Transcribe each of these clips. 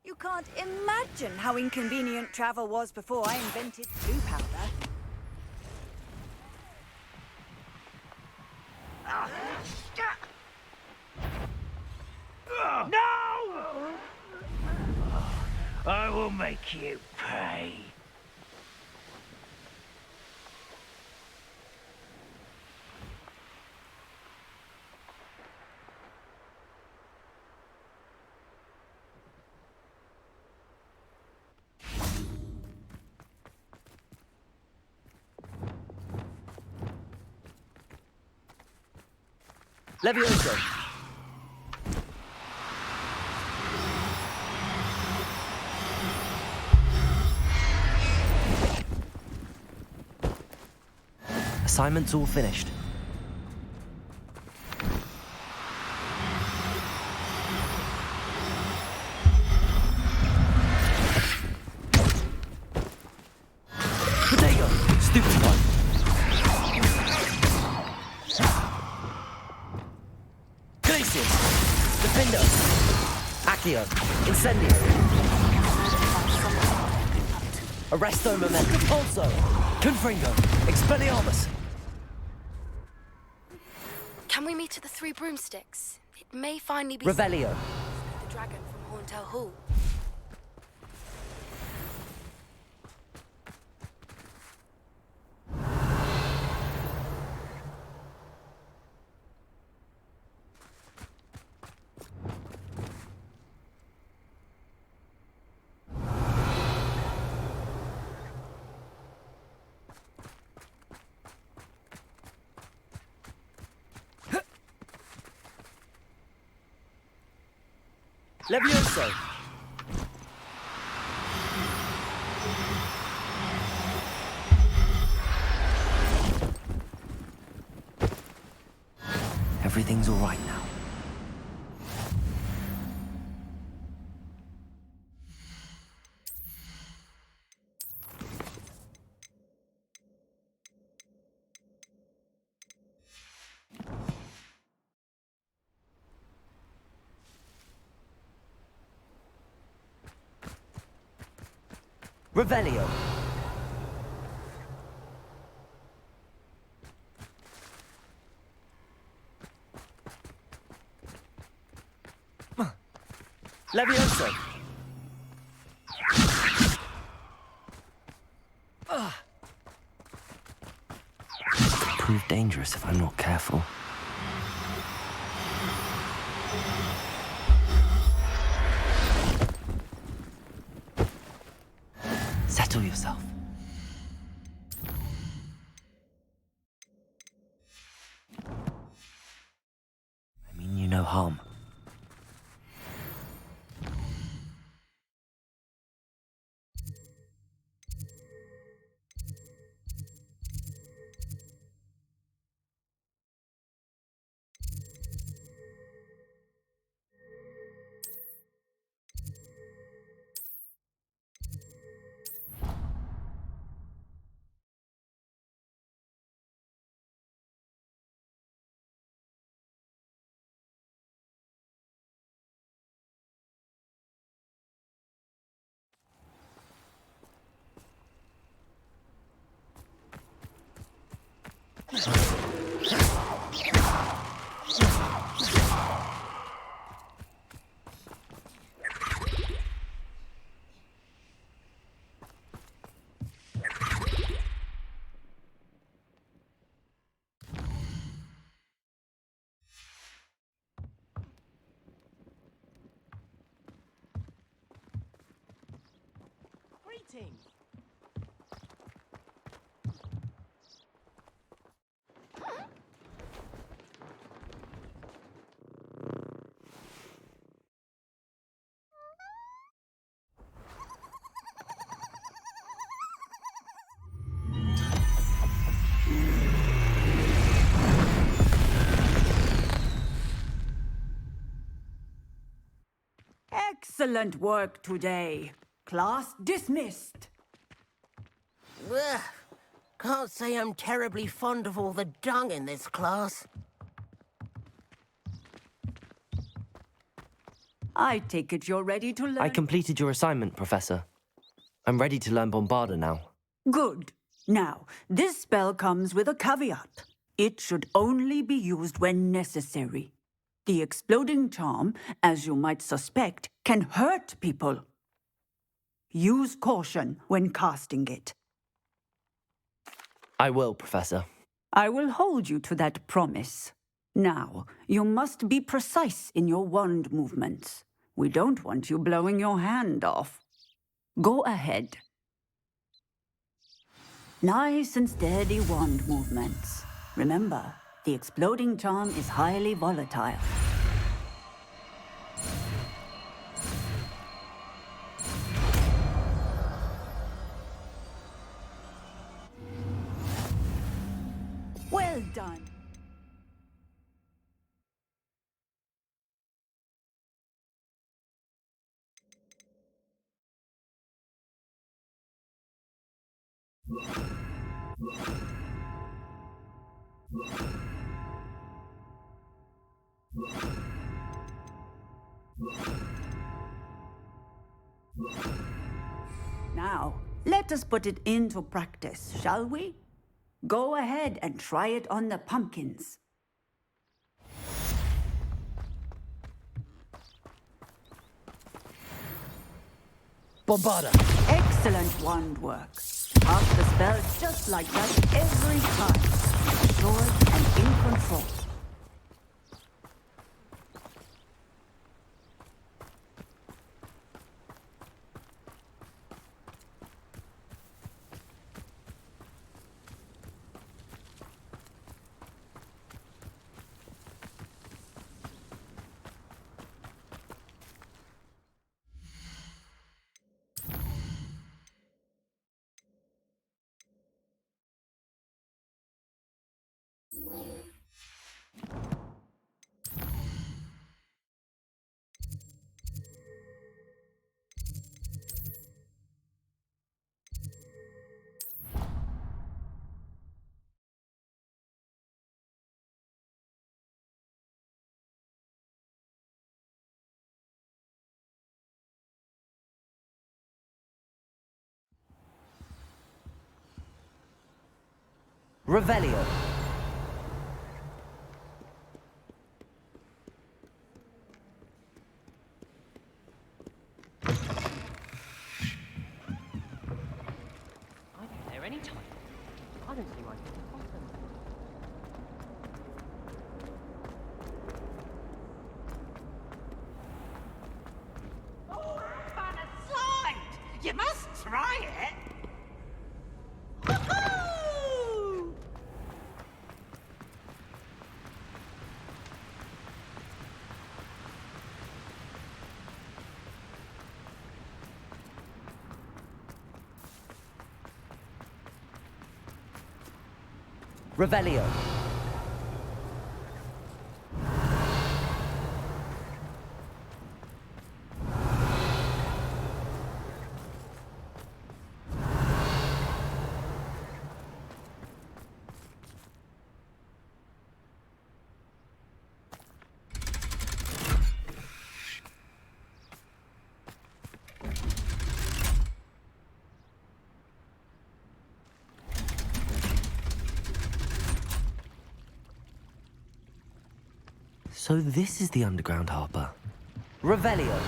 You can't imagine how inconvenient travel was before I invented blue powder. No! I will make you pay. Levioso! Assignment's all finished. Protego! Stupid one! Glacius! Defendo! Accio! Incendio! Arresto Memento! Pulso! Confringo! Expelliarmus! Can we meet at the Three Broomsticks? It may finally be Revelio! the dragon from Hauntel Hall. Levioso! Everything's all right now. Revelio. Levioso. This could prove dangerous if I'm not careful. Settle yourself. I mean you no harm. Greetings. Excellent work today. Class dismissed. Ugh. Can't say I'm terribly fond of all the dung in this class. I take it you're ready to learn. I completed your assignment, Professor. I'm ready to learn Bombarda now. Good. Now, this spell comes with a caveat. It should only be used when necessary. The exploding charm, as you might suspect, can hurt people. Use caution when casting it. I will, Professor. I will hold you to that promise. Now, you must be precise in your wand movements. We don't want you blowing your hand off. Go ahead. Nice and steady wand movements. Remember, the exploding charm is highly volatile. Well done. Now, let us put it into practice, shall we? Go ahead and try it on the pumpkins. Bombarda! Excellent wand work. Cast the spell just like that every time. Assured and in control. Revelio! I can there any time. I don't see why it's bottom. Oh, fun aside! You must try it! Woohoo! Revelio! So this is the underground harbour. Revelio!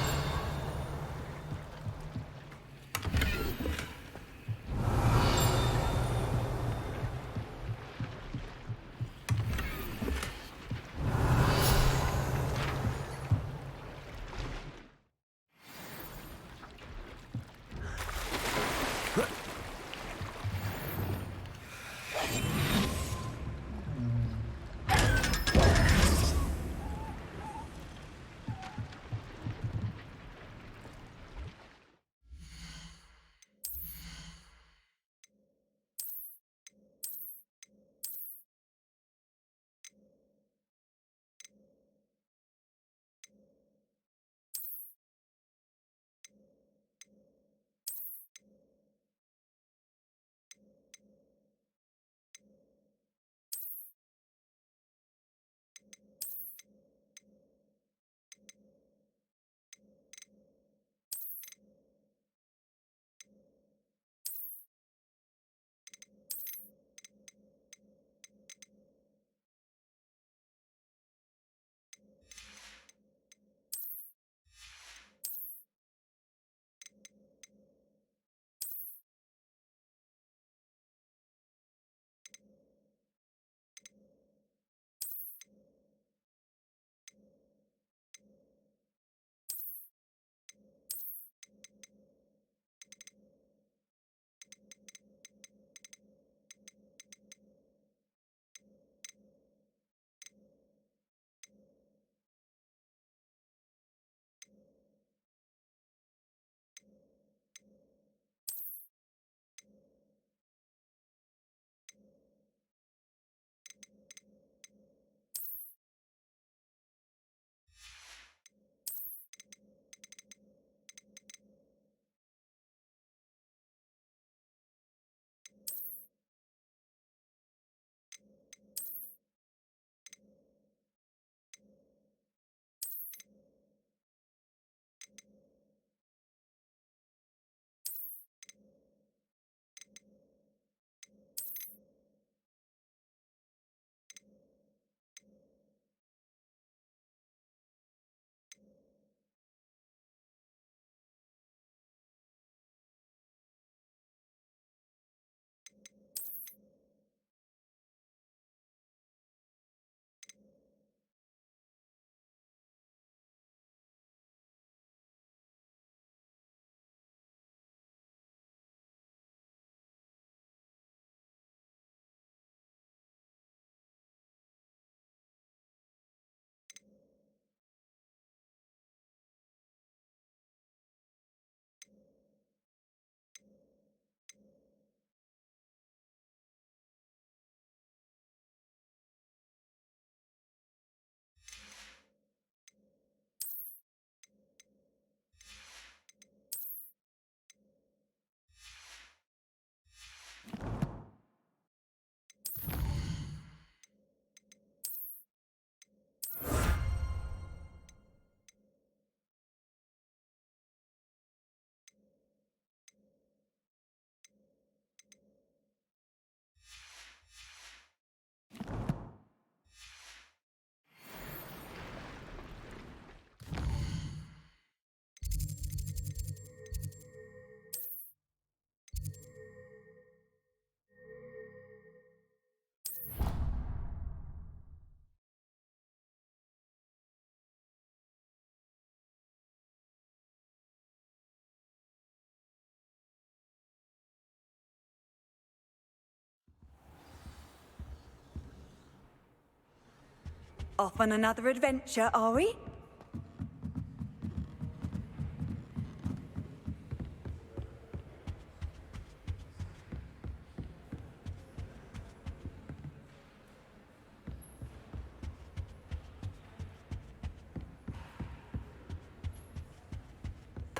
Off on another adventure, are we?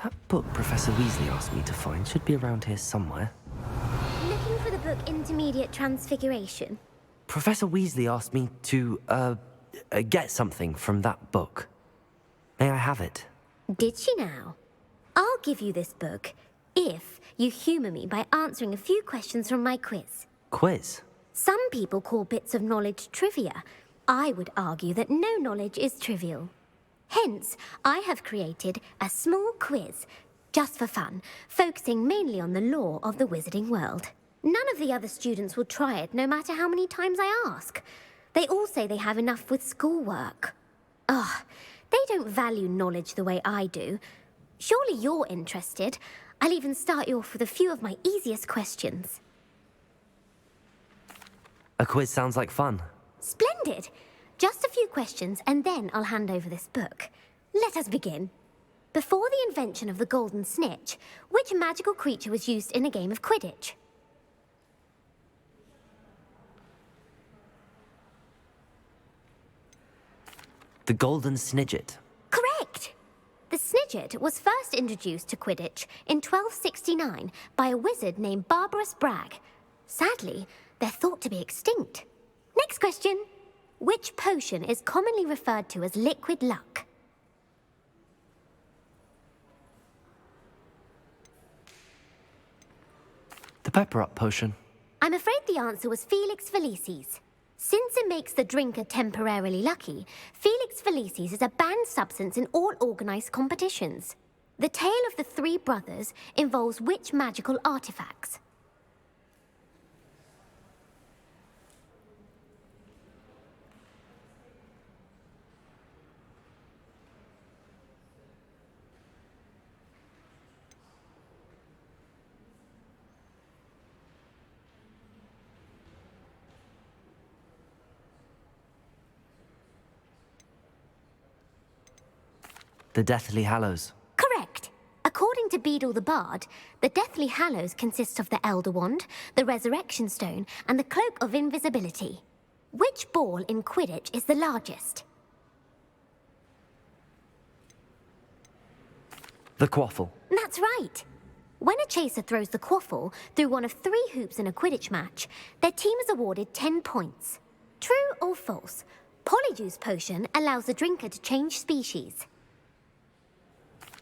That book Professor Weasley asked me to find should be around here somewhere. Looking for the book Intermediate Transfiguration? Professor Weasley asked me to, get something from that book. May I have it? Did she now? I'll give you this book if you humour me by answering a few questions from my quiz. Quiz? Some people call bits of knowledge trivia. I would argue that no knowledge is trivial. Hence, I have created a small quiz, just for fun, focusing mainly on the lore of the wizarding world. None of the other students will try it, no matter how many times I ask. They all say they have enough with schoolwork. Ugh, they don't value knowledge the way I do. Surely you're interested. I'll even start you off with a few of my easiest questions. A quiz sounds like fun. Splendid! Just a few questions, and then I'll hand over this book. Let us begin. Before the invention of the golden snitch, which magical creature was used in a game of Quidditch? The Golden Snidget. Correct! The Snidget was first introduced to Quidditch in 1269 by a wizard named Barbarous Bragg. Sadly, they're thought to be extinct. Next question. Which potion is commonly referred to as liquid luck? The Pepper Up potion. I'm afraid the answer was Felix Felicis. Since it makes the drinker temporarily lucky, Felix Felicis is a banned substance in all organised competitions. The tale of the three brothers involves which magical artifacts? The Deathly Hallows. Correct. According to Beadle the Bard, the Deathly Hallows consists of the Elder Wand, the Resurrection Stone, and the Cloak of Invisibility. Which ball in Quidditch is the largest? The Quaffle. That's right. When a chaser throws the quaffle through one of 3 hoops in a Quidditch match, their team is awarded 10 points. True or false? Polyjuice Potion allows the drinker to change species.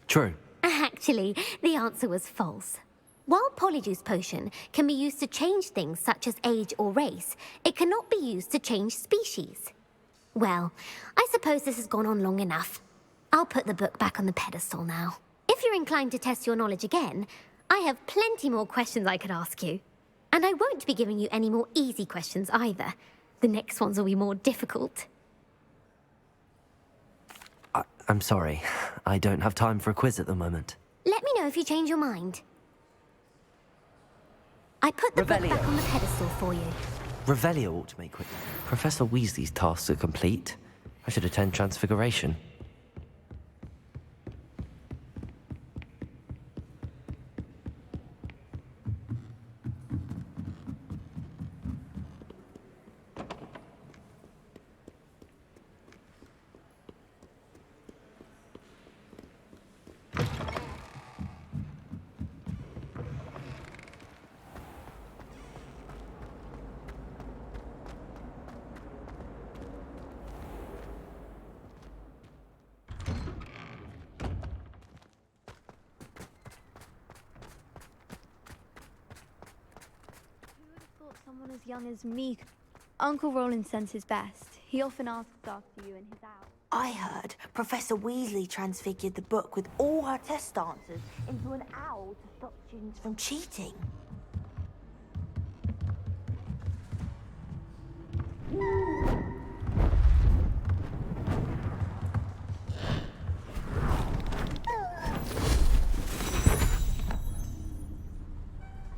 True. Actually, the answer was false. While Polyjuice Potion can be used to change things such as age or race, it cannot be used to change species. Well, I suppose this has gone on long enough. I'll put the book back on the pedestal now. If you're inclined to test your knowledge again, I have plenty more questions I could ask you. And I won't be giving you any more easy questions either. The next ones will be more difficult. I'm sorry. I don't have time for a quiz at the moment. Let me know if you change your mind. I put the book Revelio. back on the pedestal for you. Revelio ought to make quick. Professor Weasley's tasks are complete. I should attend Transfiguration. Someone as young as me. Uncle Roland sends his best. He often asks after you in his hour. I heard Professor Weasley transfigured the book with all her test answers into an owl to stop students from cheating.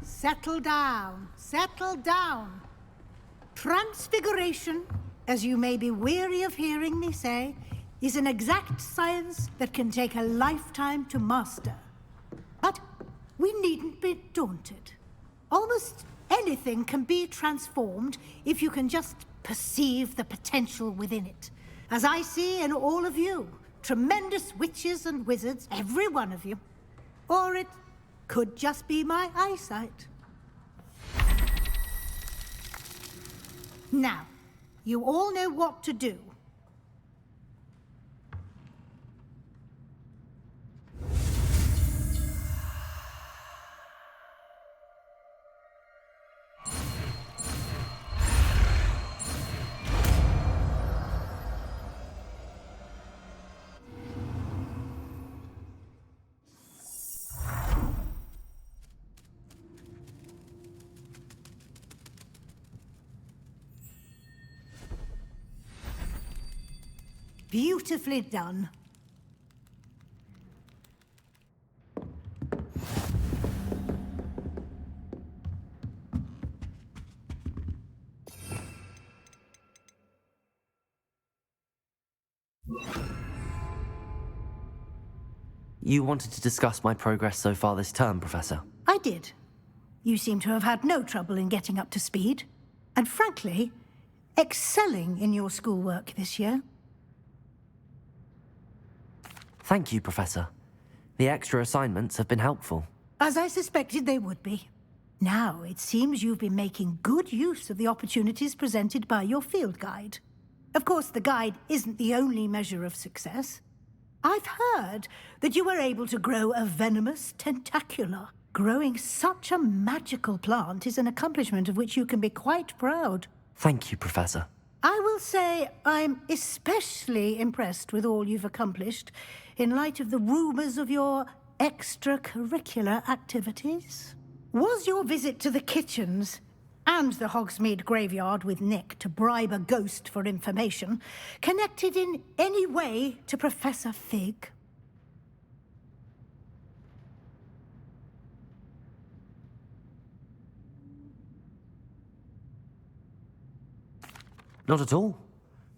Settle down. Settle down. Transfiguration as you may be weary of hearing me say, is an exact science that can take a lifetime to master. But we needn't be daunted. Almost anything can be transformed if you can just perceive the potential within it. As I see in all of you, tremendous witches and wizards, every one of you. Or it could just be my eyesight. Now, you all know what to do. Beautifully done. You wanted to discuss my progress so far this term, Professor? I did. You seem to have had no trouble in getting up to speed. And frankly, excelling in your schoolwork this year. Thank you, Professor. The extra assignments have been helpful. As I suspected they would be. Now, it seems you've been making good use of the opportunities presented by your field guide. Of course, the guide isn't the only measure of success. I've heard that you were able to grow a venomous tentacula. Growing such a magical plant is an accomplishment of which you can be quite proud. Thank you, Professor. I will say I'm especially impressed with all you've accomplished in light of the rumors of your extracurricular activities. Was your visit to the kitchens and the Hogsmeade graveyard with Nick to bribe a ghost for information connected in any way to Professor Fig? Not at all.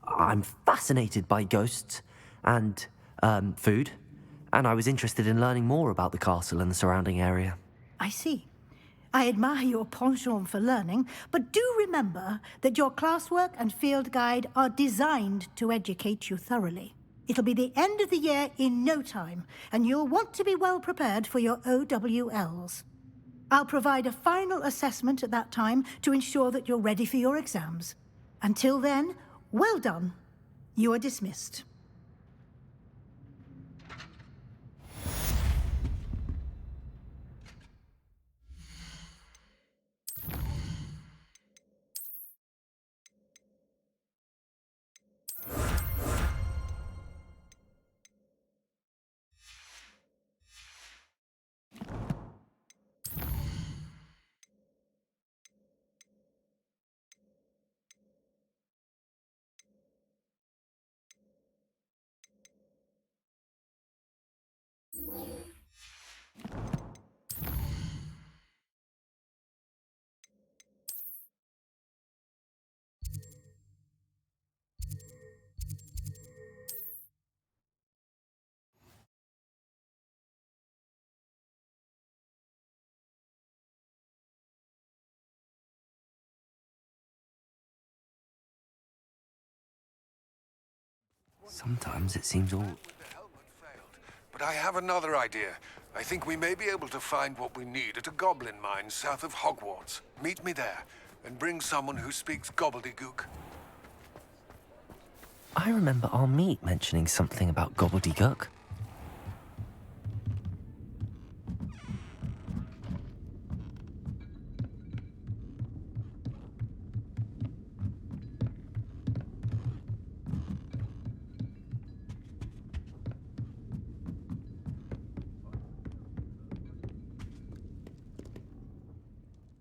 I'm fascinated by ghosts and, food, and I was interested in learning more about the castle and the surrounding area. I see. I admire your penchant for learning, but do remember that your classwork and field guide are designed to educate you thoroughly. It'll be the end of the year in no time, and you'll want to be well prepared for your OWLs. I'll provide a final assessment at that time to ensure that you're ready for your exams. Until then, well done. You are dismissed. Sometimes it seems all... But I have another idea. I think we may be able to find what we need at a goblin mine south of Hogwarts. Meet me there, and bring someone who speaks gobbledygook. I remember our meet mentioning something about gobbledygook.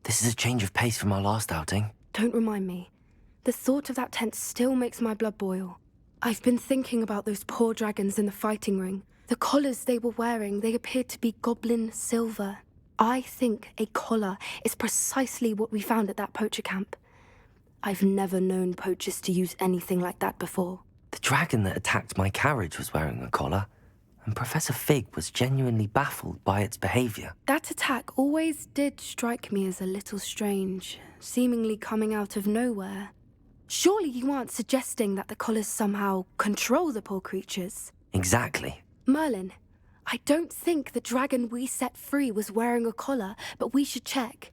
This is a change of pace from our last outing. Don't remind me. The thought of that tent still makes my blood boil. I've been thinking about those poor dragons in the fighting ring. The collars they were wearing, they appeared to be goblin silver. I think a collar is precisely what we found at that poacher camp. I've never known poachers to use anything like that before. The dragon that attacked my carriage was wearing a collar, and Professor Fig was genuinely baffled by its behavior. That attack always did strike me as a little strange, seemingly coming out of nowhere. Surely you aren't suggesting that the collars somehow control the poor creatures? Exactly. Merlin, I don't think the dragon we set free was wearing a collar, but we should check.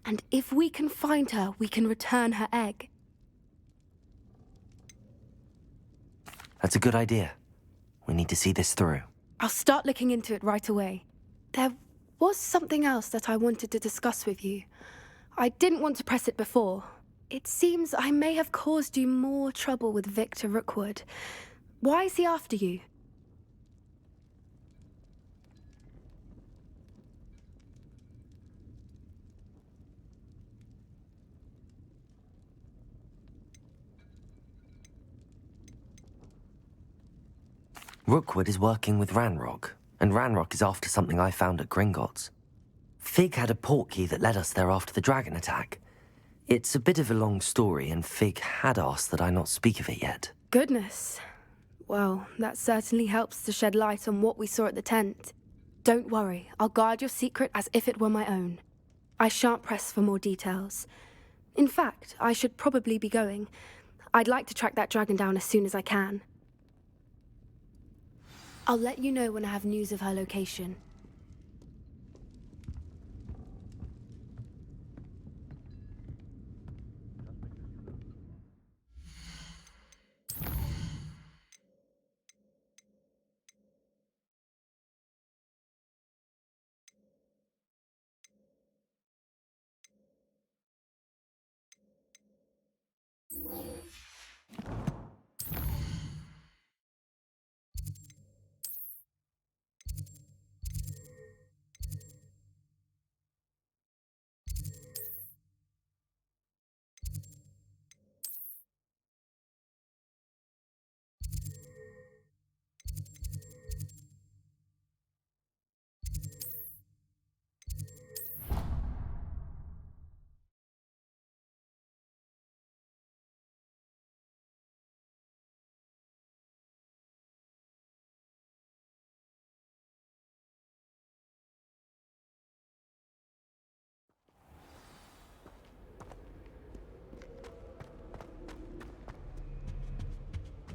And if we can find her, we can return her egg. That's a good idea. We need to see this through. I'll start looking into it right away. There was something else that I wanted to discuss with you. I didn't want to press it before. It seems I may have caused you more trouble with Victor Rookwood. Why is he after you? Rookwood is working with Ranrock, and Ranrock is after something I found at Gringotts. Fig had a portkey that led us there after the dragon attack. It's a bit of a long story, and Fig had asked that I not speak of it yet. Goodness. Well, that certainly helps to shed light on what we saw at the tent. Don't worry, I'll guard your secret as if it were my own. I shan't press for more details. In fact, I should probably be going. I'd like to track that dragon down as soon as I can. I'll let you know when I have news of her location.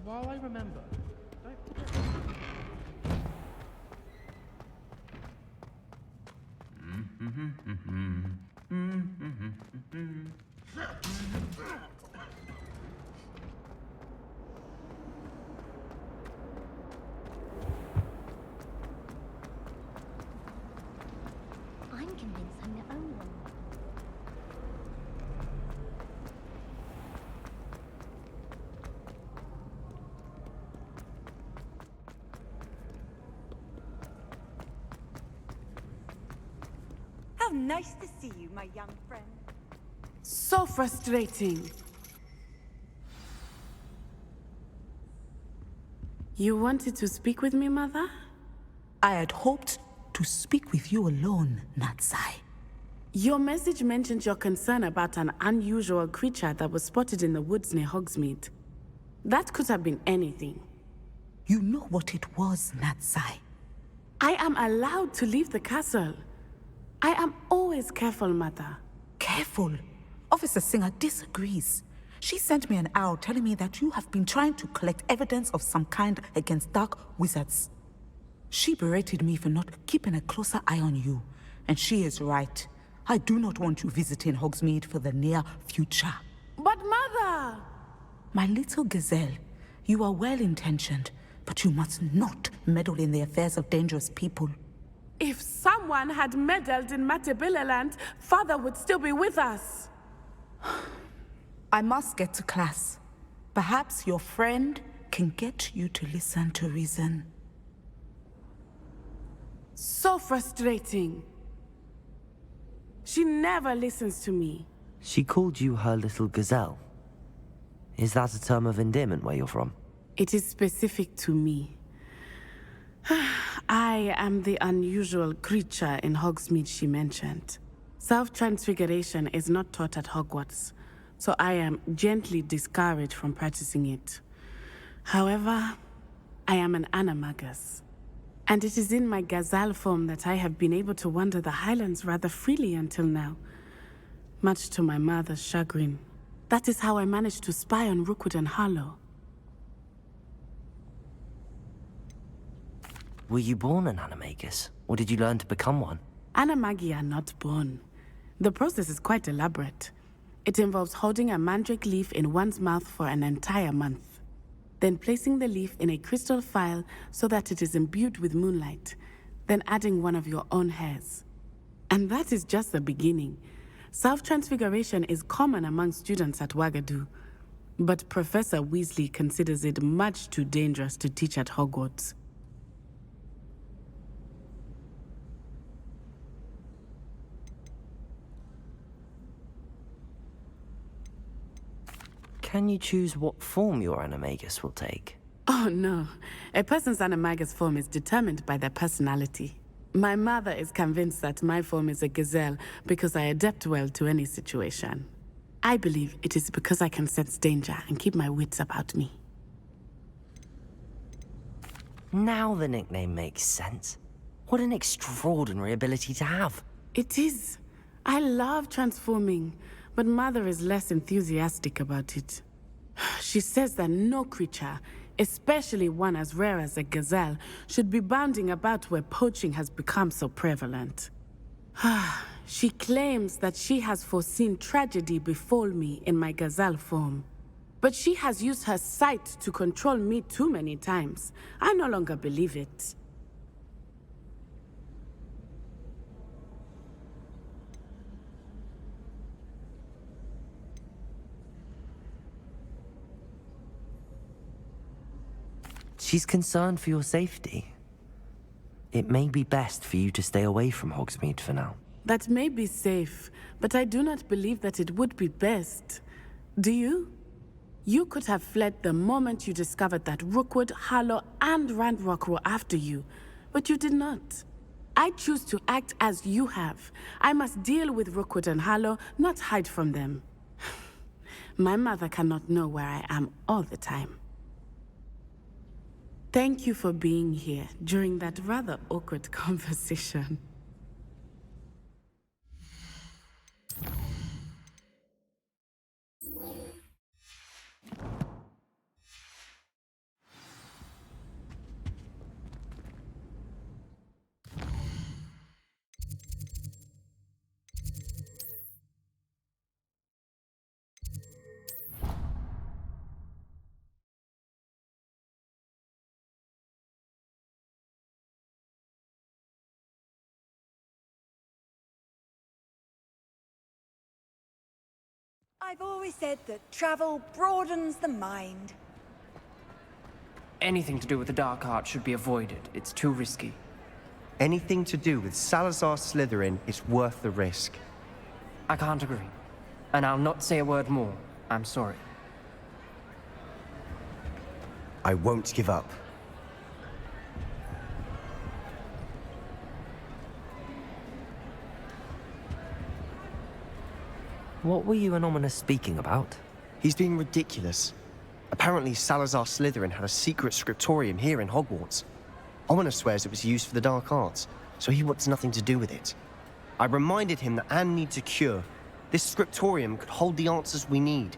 While I remember, I'm convinced I'm the only one. How nice to see you, my young friend. So frustrating. You wanted to speak with me, Mother? I had hoped to speak with you alone, Natsai. Your message mentioned your concern about an unusual creature that was spotted in the woods near Hogsmeade. That could have been anything. You know what it was, Natsai. I am allowed to leave the castle. I am always careful, Mother. Careful? Officer Singer disagrees. She sent me an owl telling me that you have been trying to collect evidence of some kind against dark wizards. She berated me for not keeping a closer eye on you, and she is right. I do not want you visiting Hogsmeade for the near future. But Mother! My little gazelle, you are well-intentioned, but you must not meddle in the affairs of dangerous people. If someone had meddled in Matabeleland, Father would still be with us. I must get to class. Perhaps your friend can get you to listen to reason. So frustrating. She never listens to me. She called you her little gazelle. Is that a term of endearment where you're from? It is specific to me. I am the unusual creature in Hogsmeade she mentioned. Self-transfiguration is not taught at Hogwarts, so I am gently discouraged from practicing it. However, I am an animagus, and it is in my gazelle form that I have been able to wander the highlands rather freely until now, much to my mother's chagrin. That is how I managed to spy on Rookwood and Harlow. Were you born an animagus, or did you learn to become one? Animagi are not born. The process is quite elaborate. It involves holding a mandrake leaf in one's mouth for an entire month, then placing the leaf in a crystal phial so that it is imbued with moonlight, then adding one of your own hairs. And that is just the beginning. Self-transfiguration is common among students at Wagadu, but Professor Weasley considers it much too dangerous to teach at Hogwarts. Can you choose what form your animagus will take? Oh no, a person's animagus form is determined by their personality. My mother is convinced that my form is a gazelle because I adapt well to any situation. I believe it is because I can sense danger and keep my wits about me. Now the nickname makes sense. What an extraordinary ability to have. It is. I love transforming, but Mother is less enthusiastic about it. She says that no creature, especially one as rare as a gazelle, should be bounding about where poaching has become so prevalent. She claims that she has foreseen tragedy befall me in my gazelle form. But she has used her sight to control me too many times. I no longer believe it. She's concerned for your safety. It may be best for you to stay away from Hogsmeade for now. That may be safe, but I do not believe that it would be best. Do you? You could have fled the moment you discovered that Rookwood, Harlow, and Ranrock were after you, but you did not. I choose to act as you have. I must deal with Rookwood and Harlow, not hide from them. My mother cannot know where I am all the time. Thank you for being here during that rather awkward conversation. I've always said that travel broadens the mind. Anything to do with the dark art should be avoided. It's too risky. Anything to do with Salazar Slytherin is worth the risk. I can't agree. And I'll not say a word more. I'm sorry. I won't give up. What were you and Ominous speaking about? He's being ridiculous. Apparently Salazar Slytherin had a secret scriptorium here in Hogwarts. Ominous swears it was used for the dark arts, so he wants nothing to do with it. I reminded him that Anne needs a cure. This scriptorium could hold the answers we need.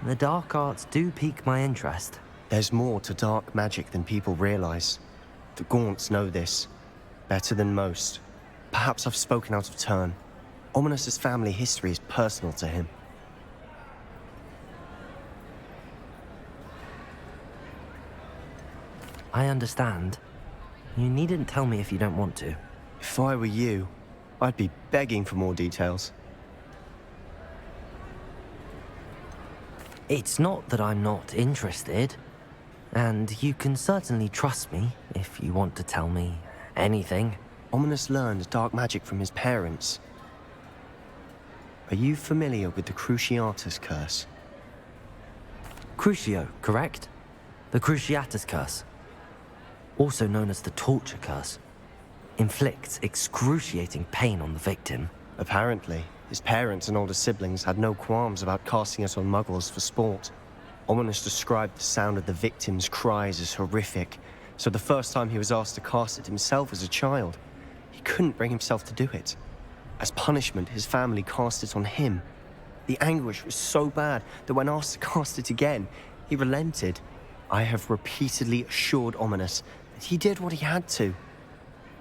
The dark arts do pique my interest. There's more to dark magic than people realize. The Gaunts know this, better than most. Perhaps I've spoken out of turn. Ominous's family history is personal to him. I understand. You needn't tell me if you don't want to. If I were you, I'd be begging for more details. It's not that I'm not interested. And you can certainly trust me if you want to tell me anything. Ominous learned dark magic from his parents. Are you familiar with the Cruciatus Curse? Crucio, correct? The Cruciatus Curse. Also known as the Torture Curse. Inflicts excruciating pain on the victim. Apparently, his parents and older siblings had no qualms about casting us on muggles for sport. Ominous described the sound of the victims' cries as horrific, so the first time he was asked to cast it himself as a child, he couldn't bring himself to do it. As punishment, his family cast it on him. The anguish was so bad that when asked to cast it again, he relented. I have repeatedly assured Ominous that he did what he had to,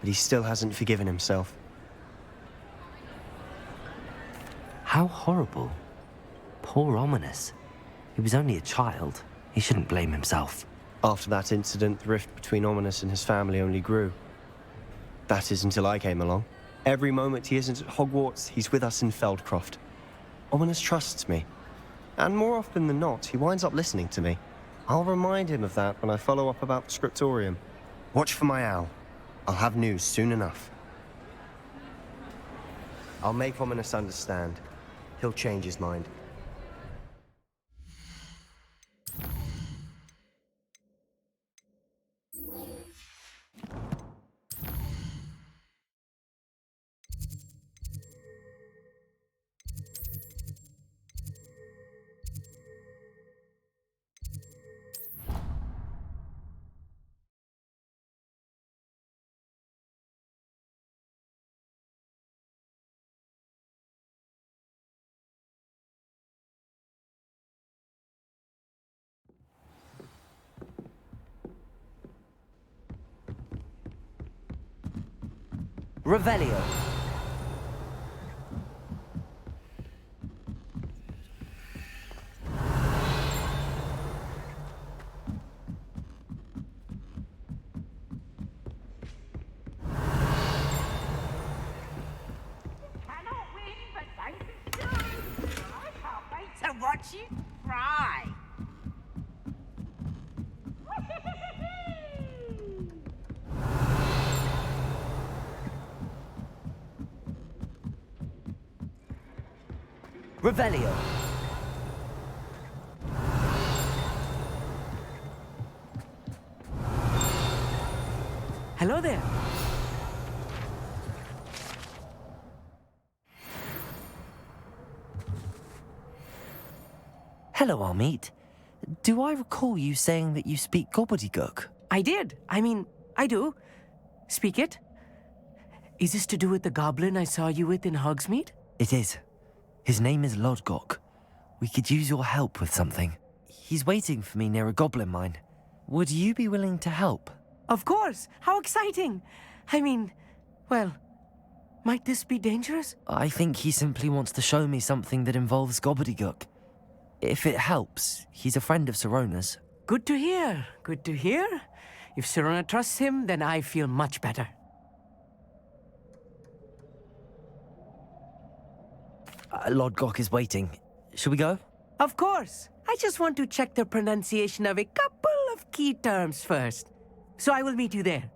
but he still hasn't forgiven himself. How horrible. Poor Ominous. He was only a child. He shouldn't blame himself. After that incident, the rift between Ominous and his family only grew. That is until I came along. Every moment he isn't at Hogwarts, he's with us in Feldcroft. Ominous trusts me. And more often than not, he winds up listening to me. I'll remind him of that when I follow up about the scriptorium. Watch for my owl. I'll have news soon enough. I'll make Ominous understand. He'll change his mind. Revelio. So watch you fry. Revelio. Hello there. Hello, Amit. Do I recall you saying that you speak gobbledygook? I did. I do. Speak it. Is this to do with the goblin I saw you with in Hogsmeade? It is. His name is Lodgok. We could use your help with something. He's waiting for me near a goblin mine. Would you be willing to help? Of course. How exciting. Well, might this be dangerous? I think he simply wants to show me something that involves gobbledygook. If it helps, he's a friend of Sirona's. Good to hear. Good to hear. If Sirona trusts him, then I feel much better. Lodgok is waiting. Shall we go? Of course. I just want to check the pronunciation of a couple of key terms first. So I will meet you there.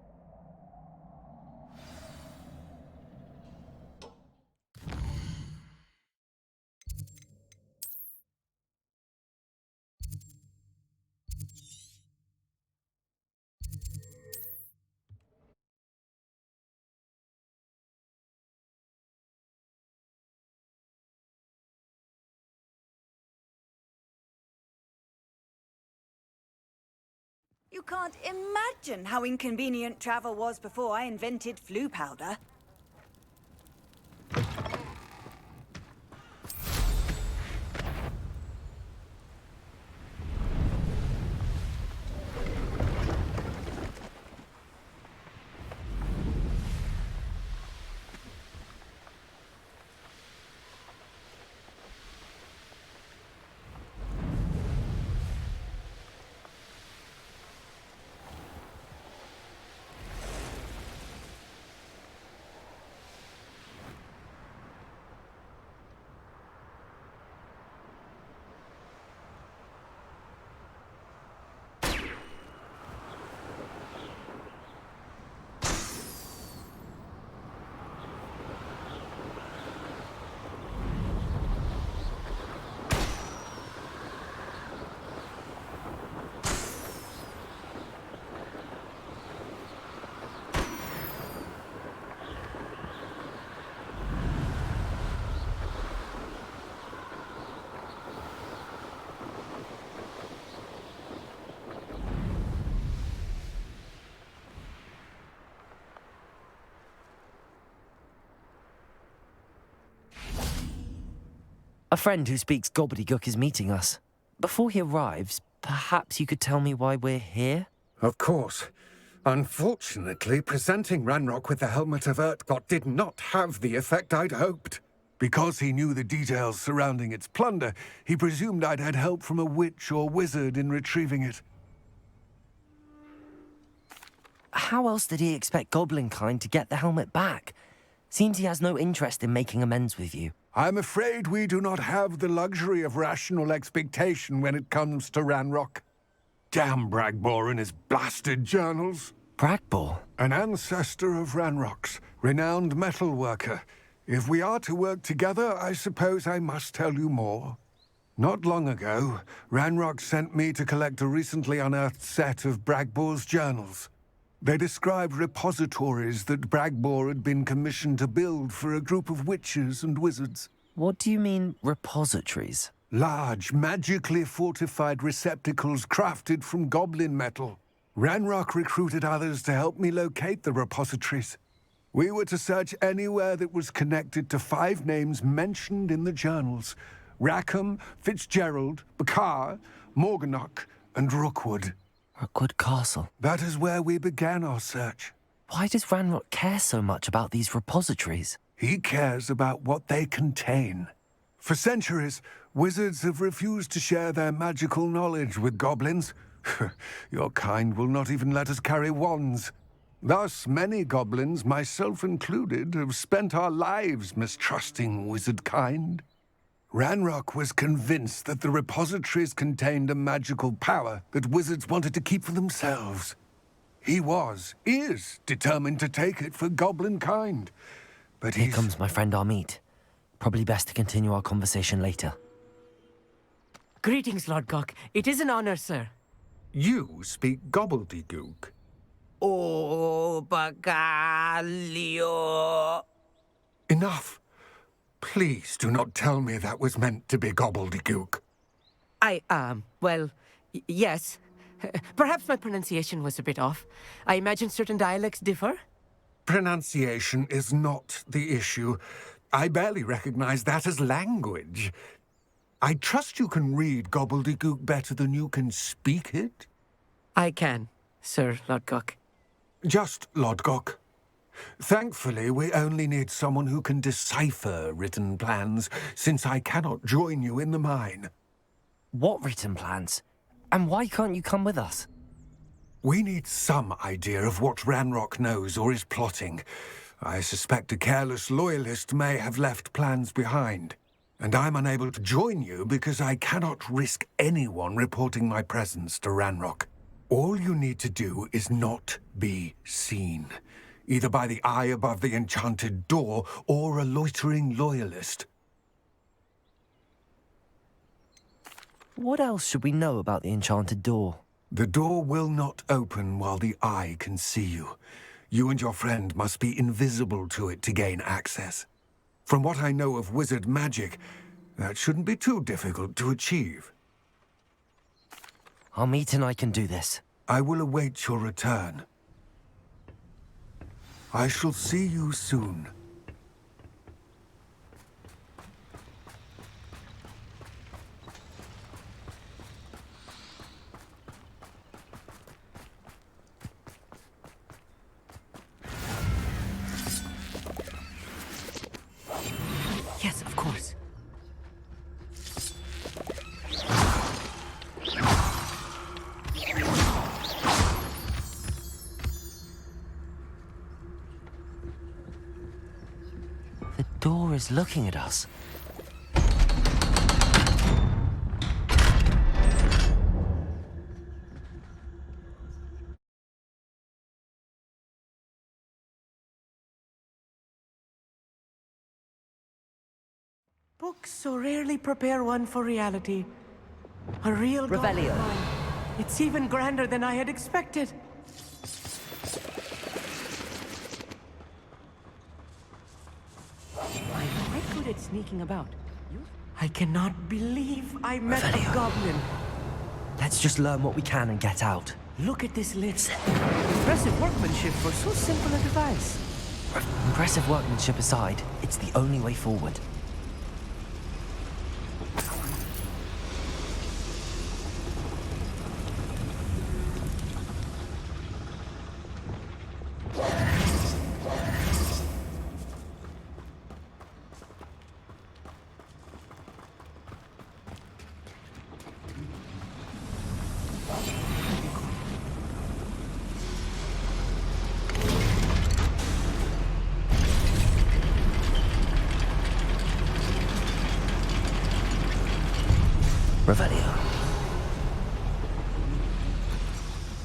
You can't imagine how inconvenient travel was before I invented flu powder. A friend who speaks gobbledygook is meeting us. Before he arrives, perhaps you could tell me why we're here? Of course. Unfortunately, presenting Ranrock with the Helmet of Urtkot did not have the effect I'd hoped. Because he knew the details surrounding its plunder, he presumed I'd had help from a witch or wizard in retrieving it. How else did he expect Goblinkind to get the helmet back? Seems he has no interest in making amends with you. I'm afraid we do not have the luxury of rational expectation when it comes to Ranrock. Damn Bragbor and his blasted journals. Bragbor? An ancestor of Ranrock's, renowned metal worker. If we are to work together, I suppose I must tell you more. Not long ago, Ranrock sent me to collect a recently unearthed set of Bragbor's journals. They described repositories that Bragbor had been commissioned to build for a group of witches and wizards. What do you mean, repositories? Large, magically fortified receptacles crafted from goblin metal. Ranrock recruited others to help me locate the repositories. We were to search anywhere that was connected to 5 names mentioned in the journals. Rackham, Fitzgerald, Bakar, Morganach, and Rookwood. Rookwood Castle. That is where we began our search. Why does Ranrock care so much about these repositories? He cares about what they contain. For centuries, wizards have refused to share their magical knowledge with goblins. Your kind will not even let us carry wands. Thus, many goblins, myself included, have spent our lives mistrusting wizard kind. Ranrock was convinced that the repositories contained a magical power that wizards wanted to keep for themselves. He is determined to take it for goblin kind. But Here comes my friend Amit. Probably best to continue our conversation later. Greetings, Lord Gok. It is an honor, sir. You speak gobbledygook. Oh, Bagalio. Enough. Please do not tell me that was meant to be gobbledygook. Yes. Perhaps my pronunciation was a bit off. I imagine certain dialects differ. Pronunciation is not the issue. I barely recognize that as language. I trust you can read gobbledygook better than you can speak it? I can, Sir Lodgok. Just Lodgok. Thankfully, we only need someone who can decipher written plans, since I cannot join you in the mine. What written plans? And why can't you come with us? We need some idea of what Ranrock knows or is plotting. I suspect a careless loyalist may have left plans behind. And I'm unable to join you because I cannot risk anyone reporting my presence to Ranrock. All you need to do is not be seen. Either by the eye above the enchanted door, or a loitering loyalist. What else should we know about the enchanted door? The door will not open while the eye can see you. You and your friend must be invisible to it to gain access. From what I know of wizard magic, that shouldn't be too difficult to achieve. Amit and I can do this. I will await your return. I shall see you soon. Yes, of course. The door is looking at us. Books so rarely prepare one for reality. A real Revelio. It's even grander than I had expected. I'm quite good at sneaking about. I cannot believe I met a goblin. Let's just learn what we can and get out. Look at this list. Impressive workmanship for so simple a device. Impressive workmanship aside, it's the only way forward. Revelio.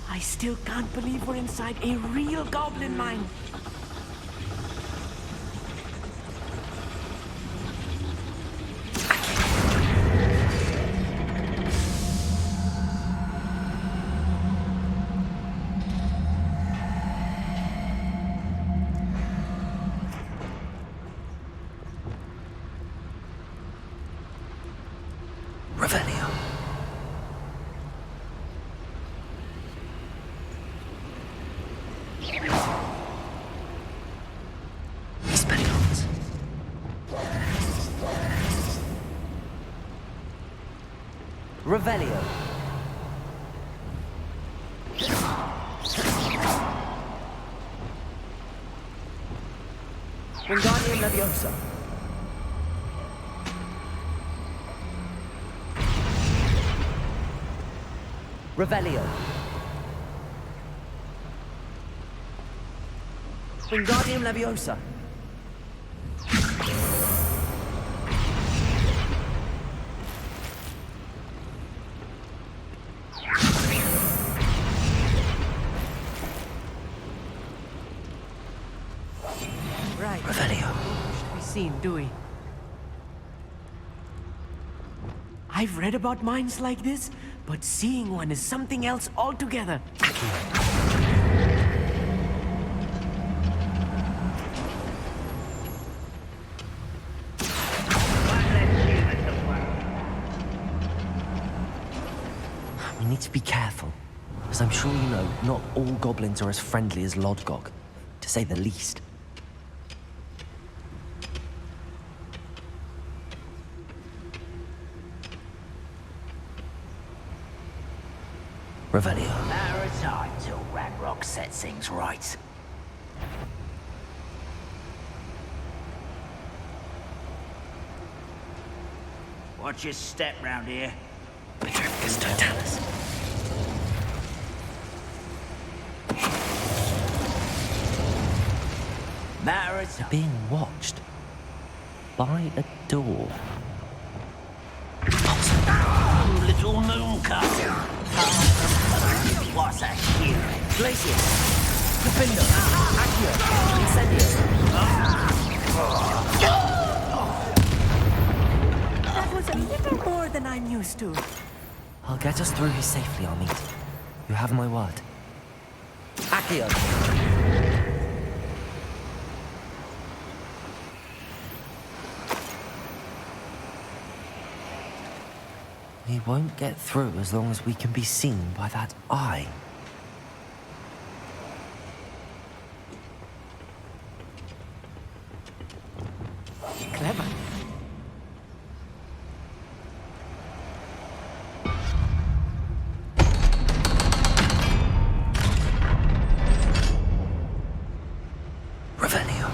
I still can't believe we're inside a real goblin mine. Revelio. Expelliarmus. Revelio. Wingardium Leviosa. Revelio. Wingardium Leviosa. Right. Revelio. Should be seen, do we? I've read about mines like this, but seeing one is something else altogether. We need to be careful, as I'm sure you know, not all goblins are as friendly as Lodgok, to say the least. Revelio. Matter of time till Ranrock sets things right. Watch your step round here. Petrificus Totalis. Matter of time. Being watched by a door. Oh, little mooncalf. What's that here? Glacier. Crupindo. Accio. Incendio. That was a little more than I'm used to. I'll get us through here safely, Amit. You have my word. Accio. We won't get through as long as we can be seen by that eye. Clever. Revelio.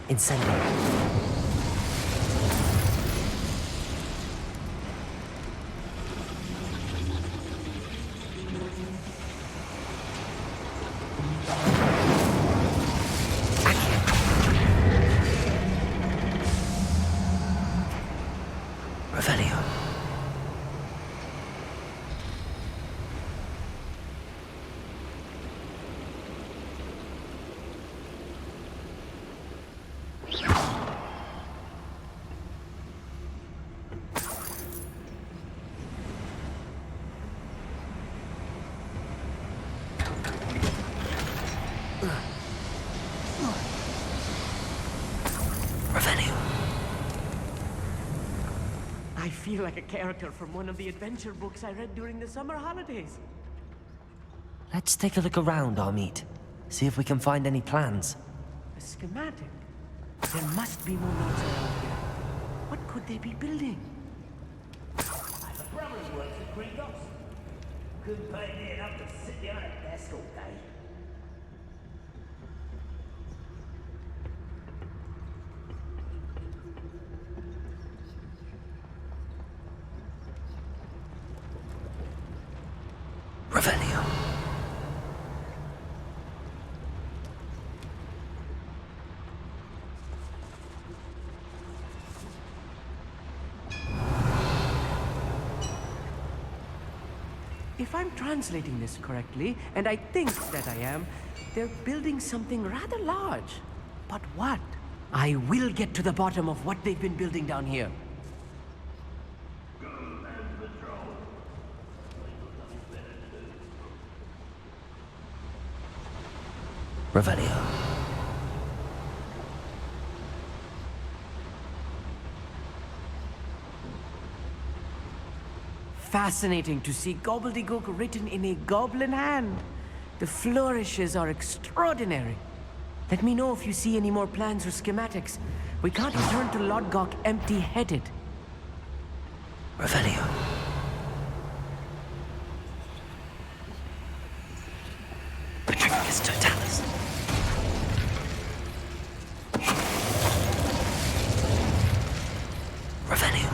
Incendio. Revelio. Revelio. I feel like a character from one of the adventure books I read during the summer holidays. Let's take a look around, Amit. See if we can find any plans. A schematic. There must be more notes around here. What could they be building? My brother's works at Gringotts. Couldn't pay me enough to sit behind a desk all day. Revelio. If I'm translating this correctly, and I think that I am, they're building something rather large. But what? I will get to the bottom of what they've been building down here. Revelio. Fascinating to see gobbledygook written in a goblin hand. The flourishes are extraordinary. Let me know if you see any more plans or schematics. We can't return to Lodgok empty-headed. Revelio. Patricius Totalis. Revelio.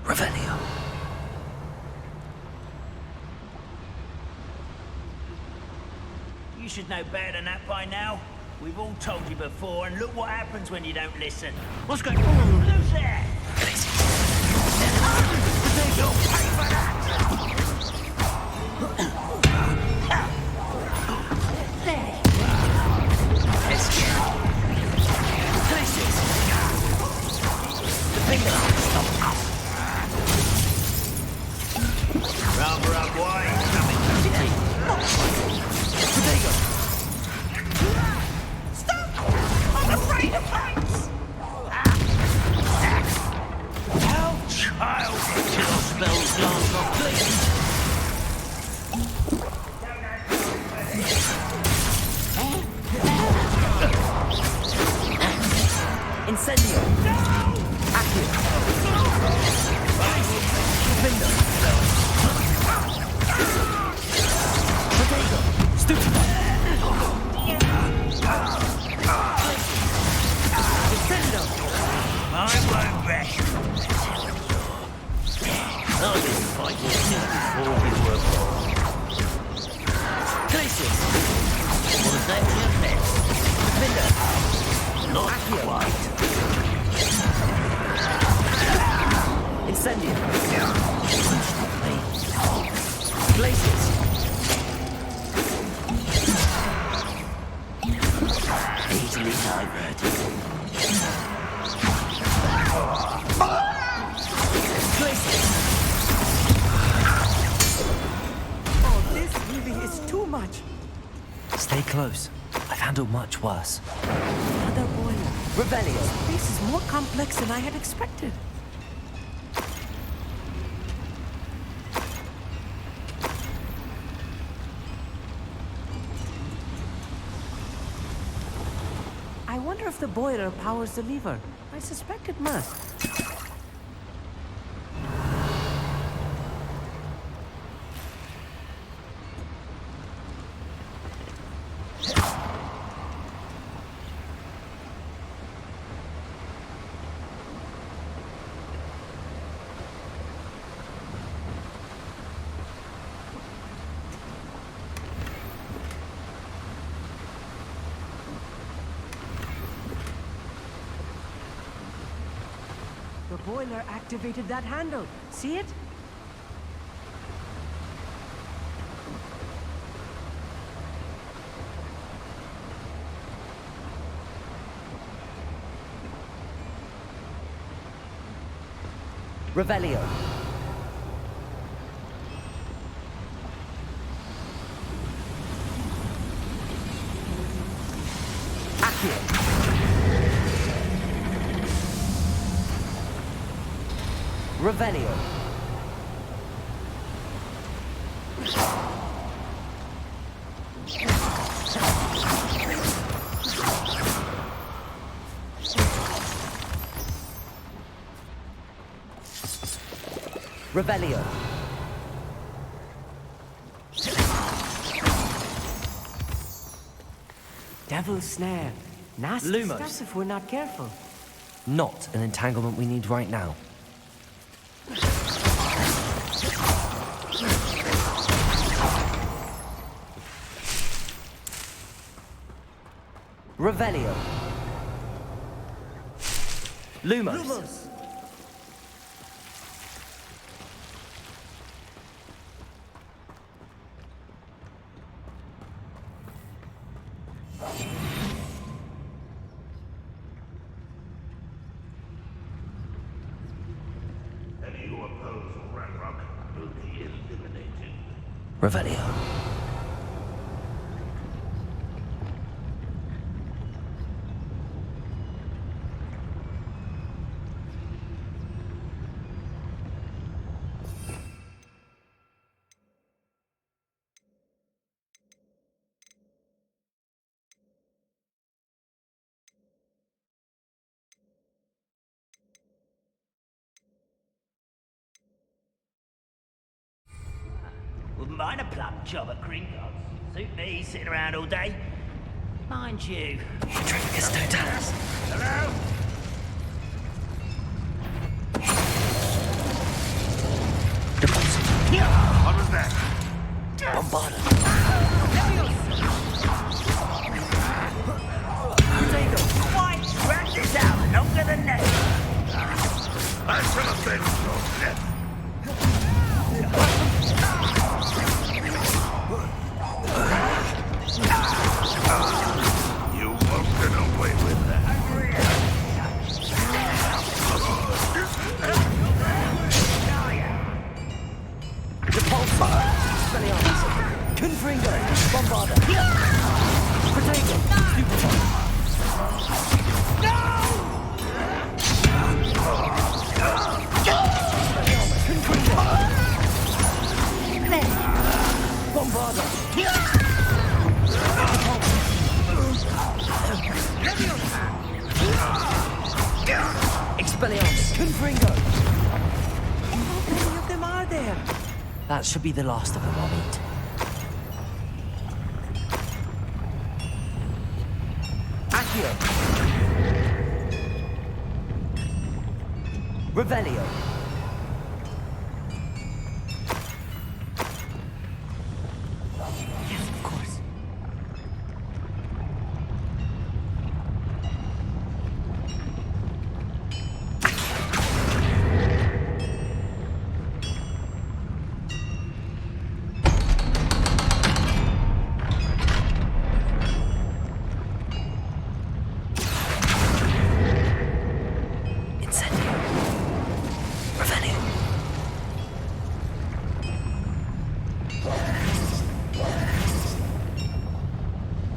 Revelio. You should know better than that by now. We've all told you before, and look what happens when you don't listen. What's going on? Who's there? You'll pay for that! There. Let's go. Places. The finger stop us. Rather up wide. There you go. Stop! I'm afraid of heights! How childish your spells last off, please! Incendio. Accio. Defender. Potato. Stupid. Incendio. I won't rest. I've been fighting you before you were born. Glacius. Was that your best? Defender. Not Accio. quite. Incendio. Glacius. Easily diverted. Oh, this really is too much. Stay close. I've handled much worse. Another boiler. Revelio. This is more complex than I had expected. I wonder if the boiler powers the lever. I suspect it must. The boiler activated that handle. See it? Revelio. Accio. Revelio. Revelio. Devil's snare. Nasty Lumos. stuff if we're not careful. Not an entanglement we need right now. Revelio. Lumos. Any who oppose Ranrock will be eliminated. Revelio. Wouldn't mind a plum job at Gringotts. Suit me sitting around all day. Mind you. Trificus totalis. Hello? What was that? Bombarda. Why drag this out longer than that? I shall have been so death. You won't get away with that. Repulsor. Spelliarmus. Confringo. Bombarda. Potato. Supertop. Spelliarmus. Confringo. Bombarda. Expelliarmus. Confringo. How many of them are there? That should be the last of them I'll meet. Accio. Revelio. Yes, of course. Incendio. Revelio.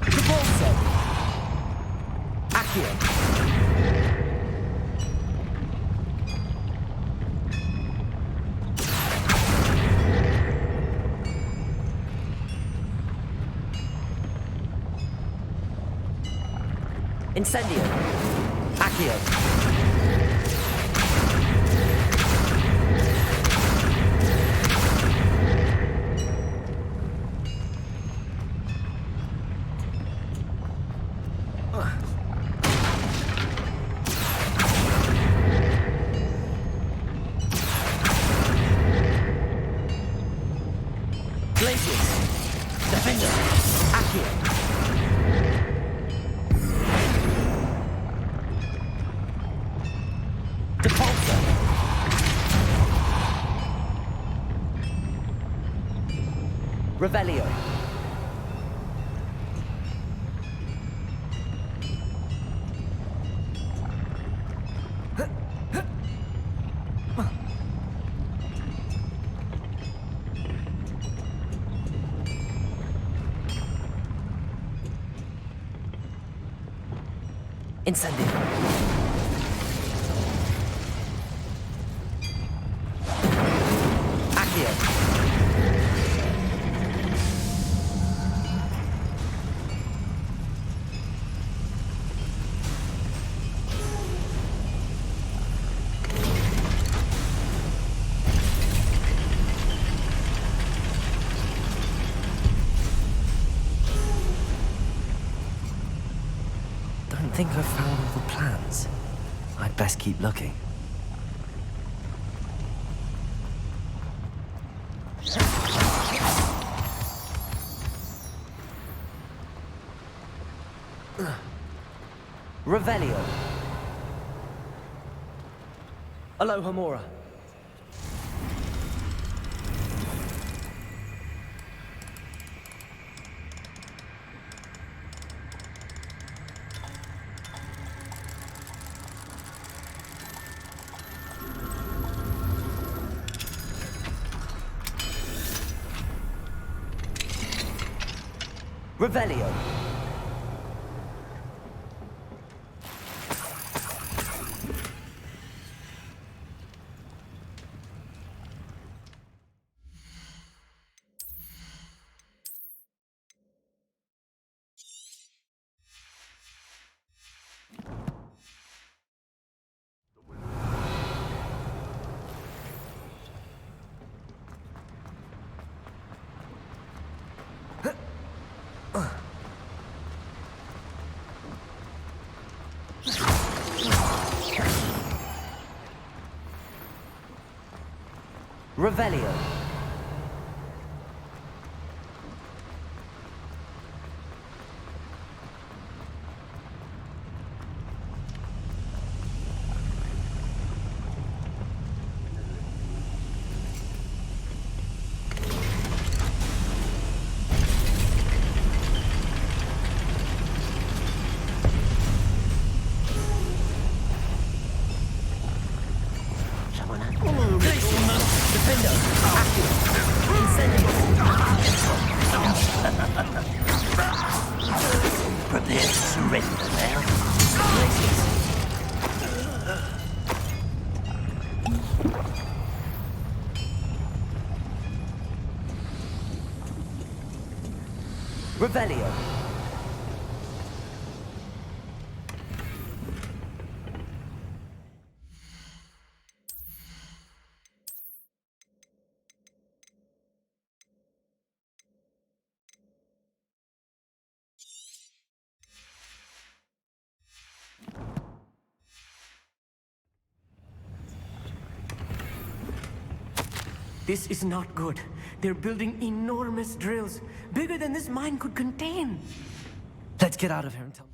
Repulso. Accio. Incendio. Accio. Glacius. Defender. Accio. Depulso. Revelio. Incendio. Accio. don't think I've found all the plans. I'd best keep looking. Revelio. Alohomora. Revelio. Revelio. Prepare to surrender now. Revelio. This is not good. They're building enormous drills, bigger than this mine could contain. Let's get out of here and tell...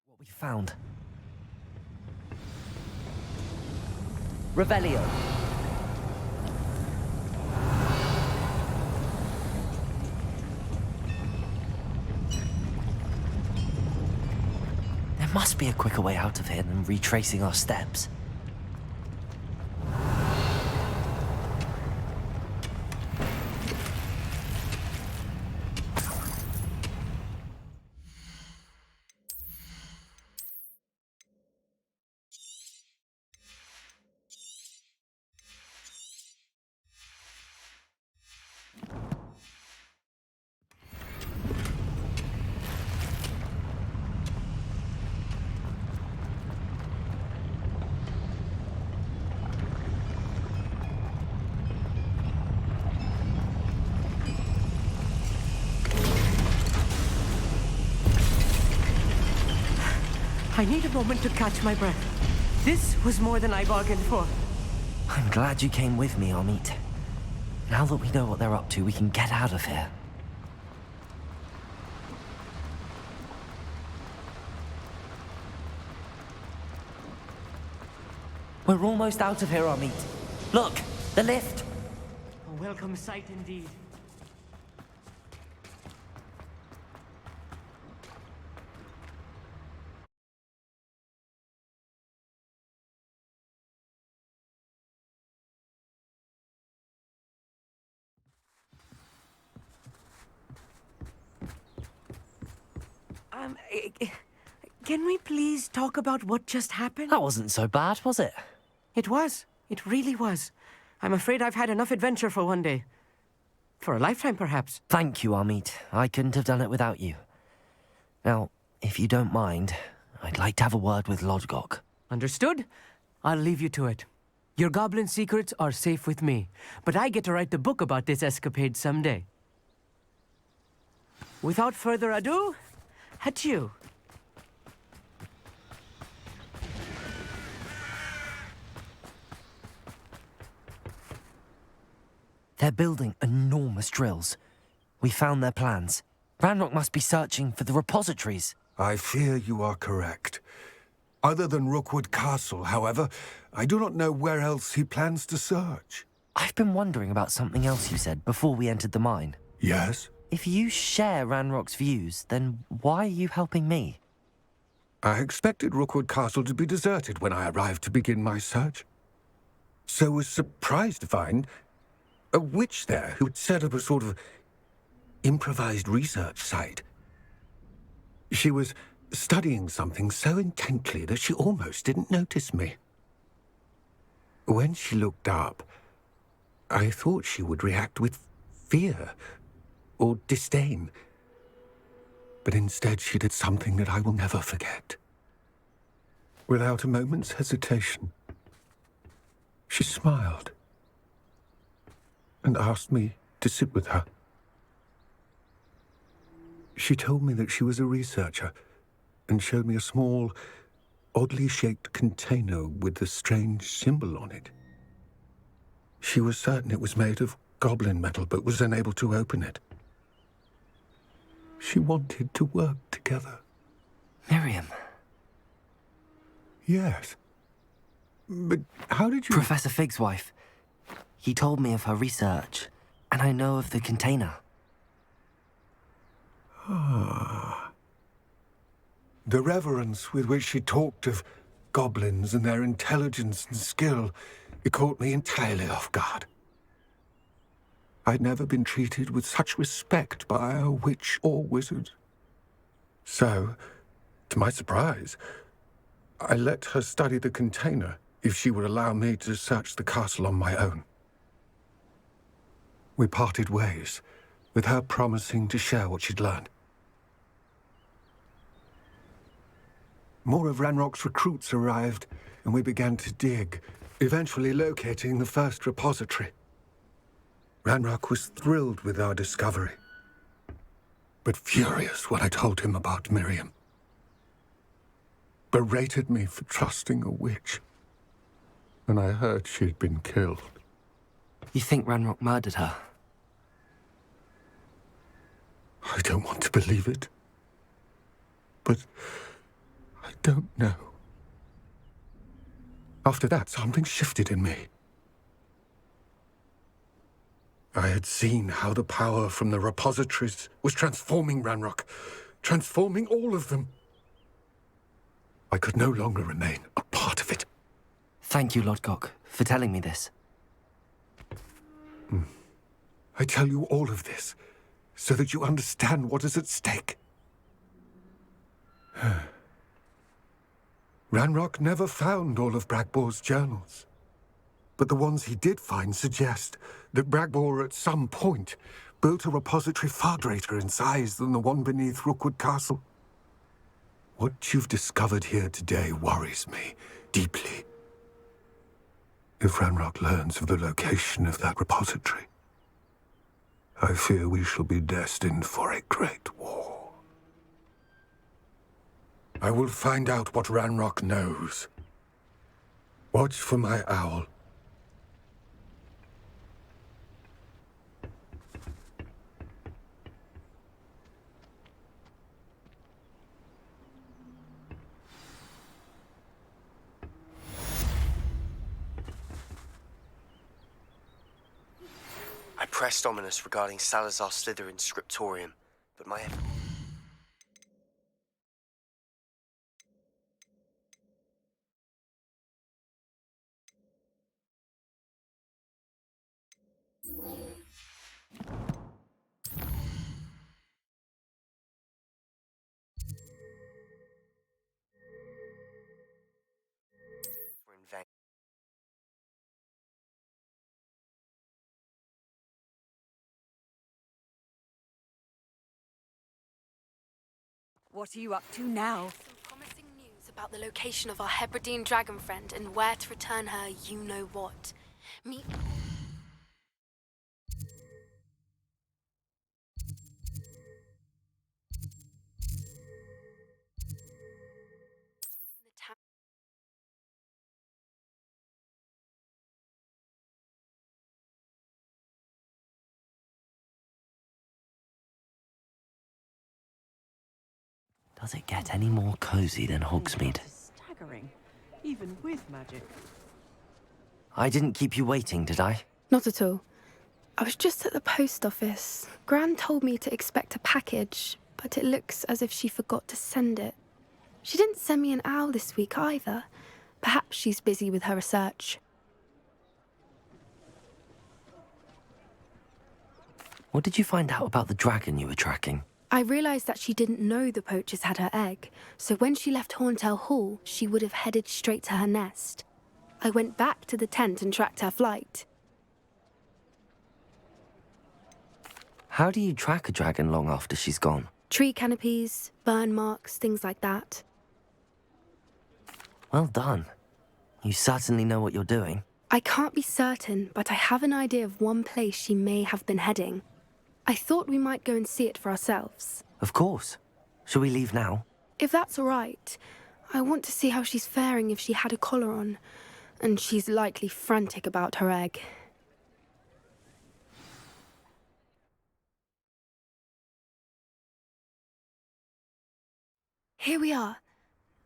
what we found. Revelio. There must be a quicker way out of here than retracing our steps. I need a moment to catch my breath. This was more than I bargained for. I'm glad you came with me, Amit. Now that we know what they're up to, we can get out of here. We're almost out of here, Amit. Look, the lift. A welcome sight indeed. Can we please talk about what just happened? That wasn't so bad, was it? It was. It really was. I'm afraid I've had enough adventure for one day. For a lifetime, perhaps. Thank you, Amit. I couldn't have done it without you. Now, if you don't mind, I'd like to have a word with Lodgok. Understood. I'll leave you to it. Your goblin secrets are safe with me, but I get to write the book about this escapade someday. Without further ado, adieu. They're building enormous drills. We found their plans. Ranrock must be searching for the repositories. I fear you are correct. Other than Rookwood Castle, however, I do not know where else he plans to search. I've been wondering about something else you said before we entered the mine. Yes? If you share Ranrock's views, then why are you helping me? I expected Rookwood Castle to be deserted when I arrived to begin my search. So was surprised to find a witch there who had set up a sort of improvised research site. She was studying something so intently that she almost didn't notice me. When she looked up, I thought she would react with fear or disdain. But instead she did something that I will never forget. Without a moment's hesitation, she smiled and asked me to sit with her. She told me that she was a researcher and showed me a small, oddly shaped container with a strange symbol on it. She was certain it was made of goblin metal, but was unable to open it. She wanted to work together. Miriam. Yes. But how did you... Professor Fig's wife. He told me of her research, and I know of the container. Ah. The reverence with which she talked of goblins and their intelligence and skill, it caught me entirely off guard. I'd never been treated with such respect by a witch or wizard. So, to my surprise, I let her study the container if she would allow me to search the castle on my own. We parted ways, with her promising to share what she'd learned. More of Ranrock's recruits arrived, and we began to dig, eventually locating the first repository. Ranrock was thrilled with our discovery, but furious when I told him about Miriam. Berated me for trusting a witch, and I heard she'd been killed. You think Ranrock murdered her? I don't want to believe it, but I don't know. After that, something shifted in me. I had seen how the power from the repositories was transforming Ranrock, transforming all of them. I could no longer remain a part of it. Thank you, Lodgok, for telling me this. I tell you all of this so that you understand what is at stake. Ranrock never found all of Bragbor's journals, but the ones he did find suggest that Bragbor at some point built a repository far greater in size than the one beneath Rookwood Castle. What you've discovered here today worries me deeply. If Ranrock learns of the location of that repository, I fear we shall be destined for a great war. I will find out what Ranrock knows. Watch for my owl. I pressed ominous regarding Salazar Slytherin's scriptorium, but my... were in vain. What are you up to now? about the location of our Hebridean dragon friend and where to return her you-know-what. Meet... Does it get any more cozy than Hogsmeade? Staggering, even with magic. I didn't keep you waiting, did I? Not at all. I was just at the post office. Gran told me to expect a package, but it looks as if she forgot to send it. She didn't send me an owl this week either. Perhaps she's busy with her research. What did you find out about the dragon you were tracking? I realised that she didn't know the poachers had her egg, so when she left Horntail Hall, she would have headed straight to her nest. I went back to the tent and tracked her flight. How do you track a dragon long after she's gone? Tree canopies, burn marks, things like that. Well done. You certainly know what you're doing. I can't be certain, but I have an idea of one place she may have been heading. I thought we might go and see it for ourselves. Of course. Shall we leave now? If that's all right, I want to see how she's faring if she had a collar on. And she's likely frantic about her egg. Here we are.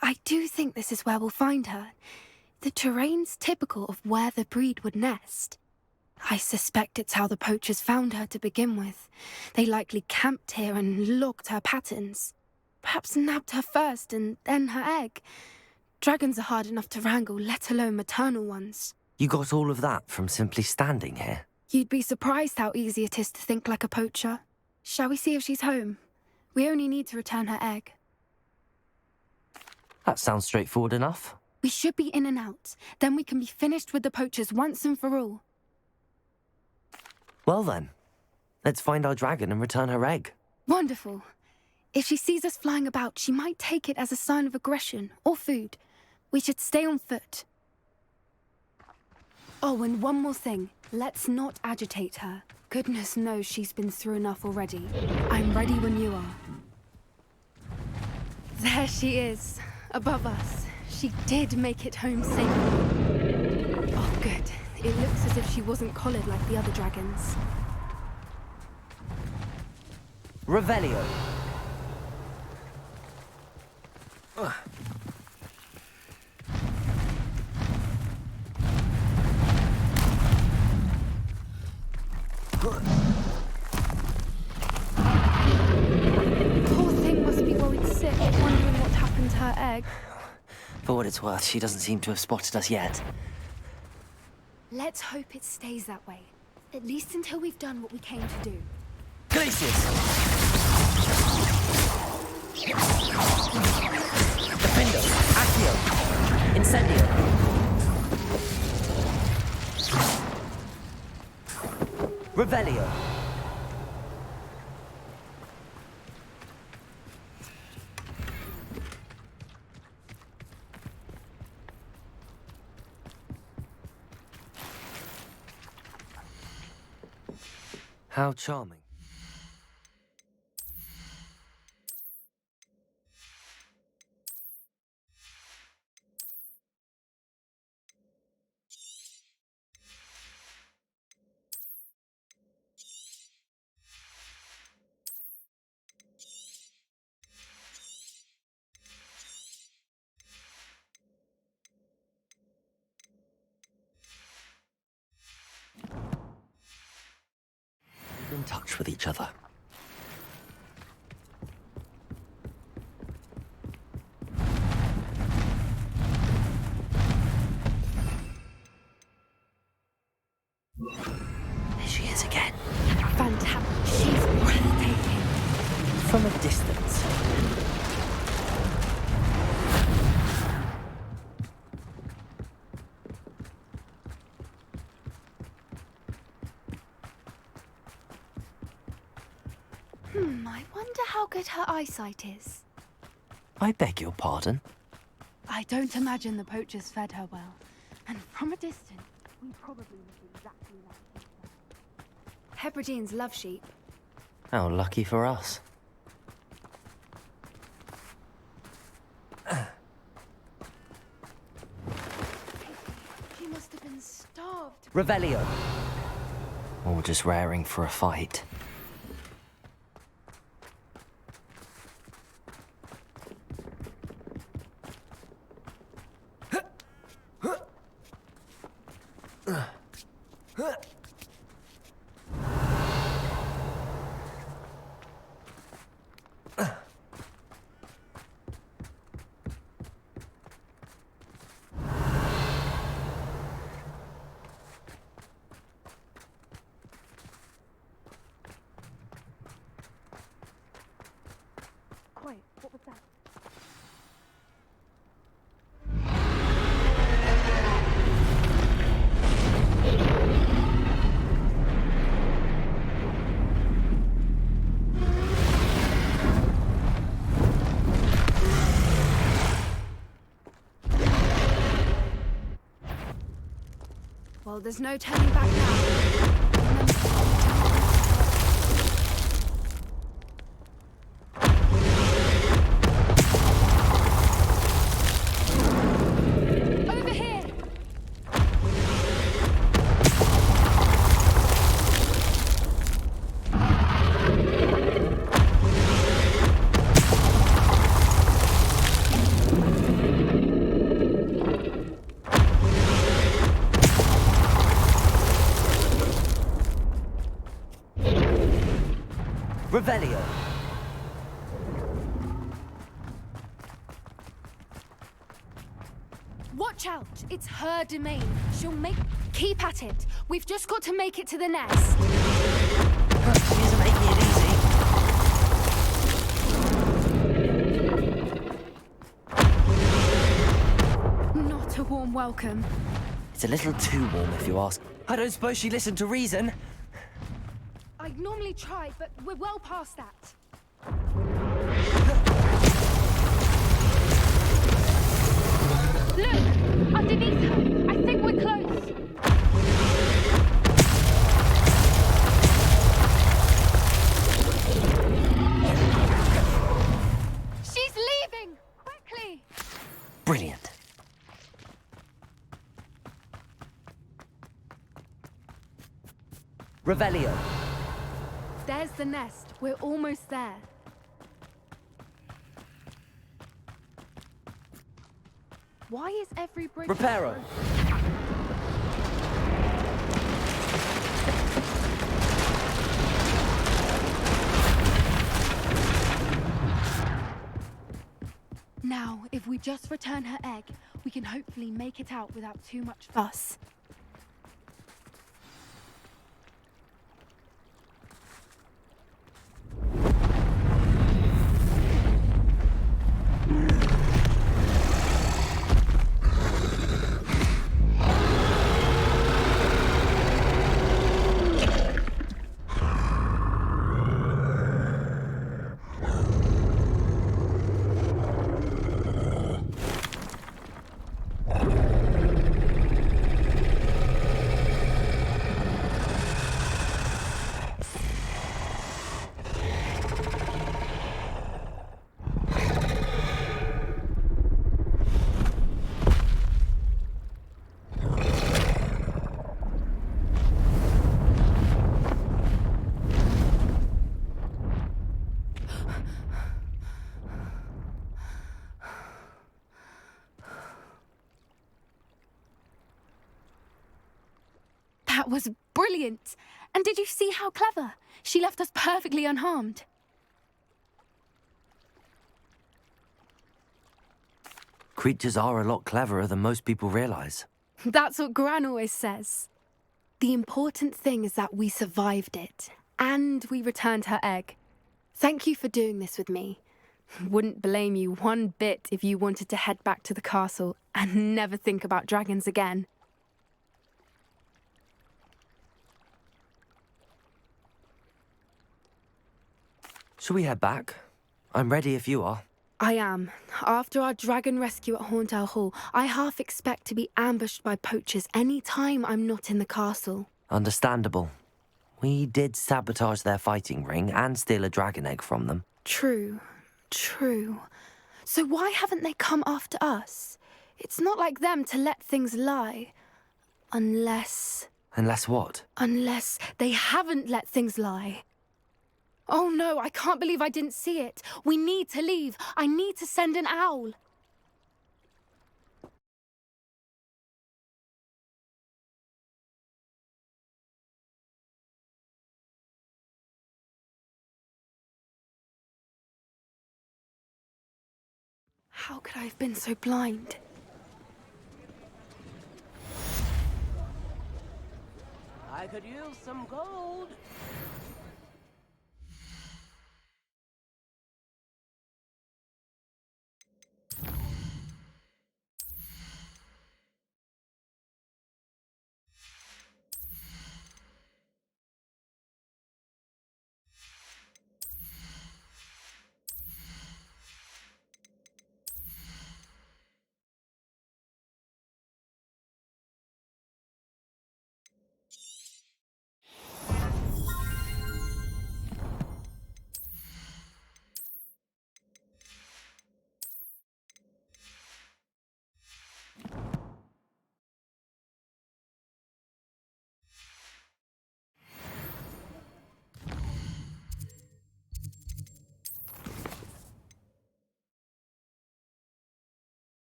I do think this is where we'll find her. The terrain's typical of where the breed would nest. I suspect it's how the poachers found her to begin with. They likely camped here and logged her patterns. Perhaps nabbed her first and then her egg. Dragons are hard enough to wrangle, let alone maternal ones. You got all of that from simply standing here? You'd be surprised how easy it is to think like a poacher. Shall we see if she's home? We only need to return her egg. That sounds straightforward enough. We should be in and out. Then we can be finished with the poachers once and for all. Well then, let's find our dragon and return her egg. Wonderful. If she sees us flying about, she might take it as a sign of aggression or food. We should stay on foot. Oh, and one more thing. Let's not agitate her. Goodness knows she's been through enough already. I'm ready when you are. There she is, above us. She did make it home safely. Oh, good. It looks as if she wasn't collared like the other dragons. Revelio. Poor thing must be worried sick, wondering what happened to her egg. For what it's worth, she doesn't seem to have spotted us yet. Let's hope it stays that way. At least until we've done what we came to do. Glacius! Defendo! Accio! Incendio! Revelio! How charming. In touch with each other. There she is again. Fantastic. She's breathtaking. From a distance. I wonder how good her eyesight is. I beg your pardon? I don't imagine the poachers fed her well. And from a distance, we probably look exactly like sheep. Hebrideans love sheep. How lucky for us. She must have been starved. Revelio. Or just raring for a fight. Quiet, what was that? Well, there's no turning back now. Over here! Revelio. Watch out! It's her domain. She'll make... Keep at it. We've just got to make it to the nest. She isn't making it easy. Not a warm welcome. It's a little too warm, if you ask. I don't suppose she listened to reason. I'd normally try, but we're well past that. Look! Underneath her! I think we're close! She's leaving! Quickly! Brilliant. Revelio. There's the nest. We're almost there. Why is every bridge... Reparo. Now, if we just return her egg, we can hopefully make it out without too much fuss. That was brilliant! And did you see how clever? She left us perfectly unharmed. Creatures are a lot cleverer than most people realize. That's what Gran always says. The important thing is that we survived it, and we returned her egg. Thank you for doing this with me. Wouldn't blame you one bit if you wanted to head back to the castle and never think about dragons again. Shall we head back? I'm ready if you are. I am. After our dragon rescue at Hauntow Hall, I half expect to be ambushed by poachers any time I'm not in the castle. Understandable. We did sabotage their fighting ring and steal a dragon egg from them. True. So why haven't they come after us? It's not like them to let things lie. Unless what? Unless they haven't let things lie. Oh no, I can't believe I didn't see it. We need to leave. I need to send an owl. How could I have been so blind? I could use some gold.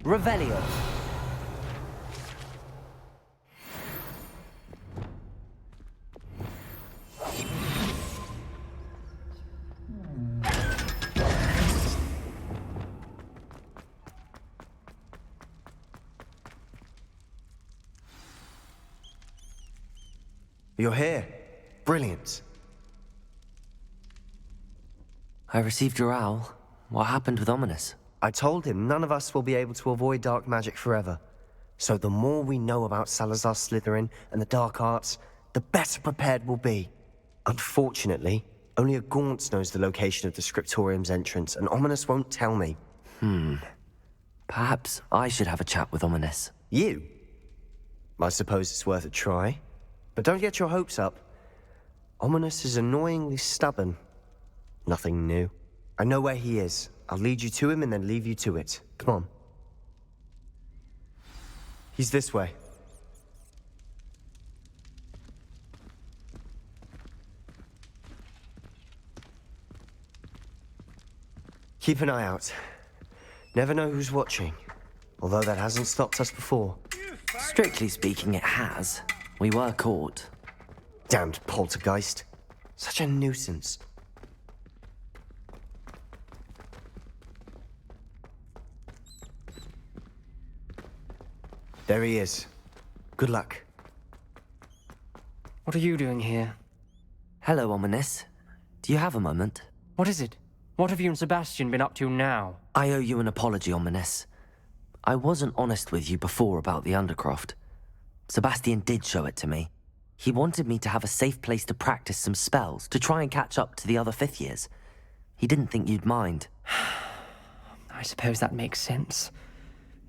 Revelio. You're here. Brilliant. I received your owl. What happened with Ominous? I told him none of us will be able to avoid dark magic forever. So the more we know about Salazar Slytherin and the dark arts, the better prepared we'll be. Unfortunately, only a Gaunt knows the location of the Scriptorium's entrance, and Ominous won't tell me. Perhaps I should have a chat with Ominous. You? I suppose it's worth a try. But don't get your hopes up. Ominous is annoyingly stubborn. Nothing new. I know where he is. I'll lead you to him and then leave you to it. Come on. He's this way. Keep an eye out. Never know who's watching. Although that hasn't stopped us before. Strictly speaking, it has. We were caught. Damned poltergeist. Such a nuisance. There he is. Good luck. What are you doing here? Hello, Ominous. Do you have a moment? What is it? What have you and Sebastian been up to now? I owe you an apology, Ominous. I wasn't honest with you before about the Undercroft. Sebastian did show it to me. He wanted me to have a safe place to practice some spells, to try and catch up to the other fifth years. He didn't think you'd mind. I suppose that makes sense.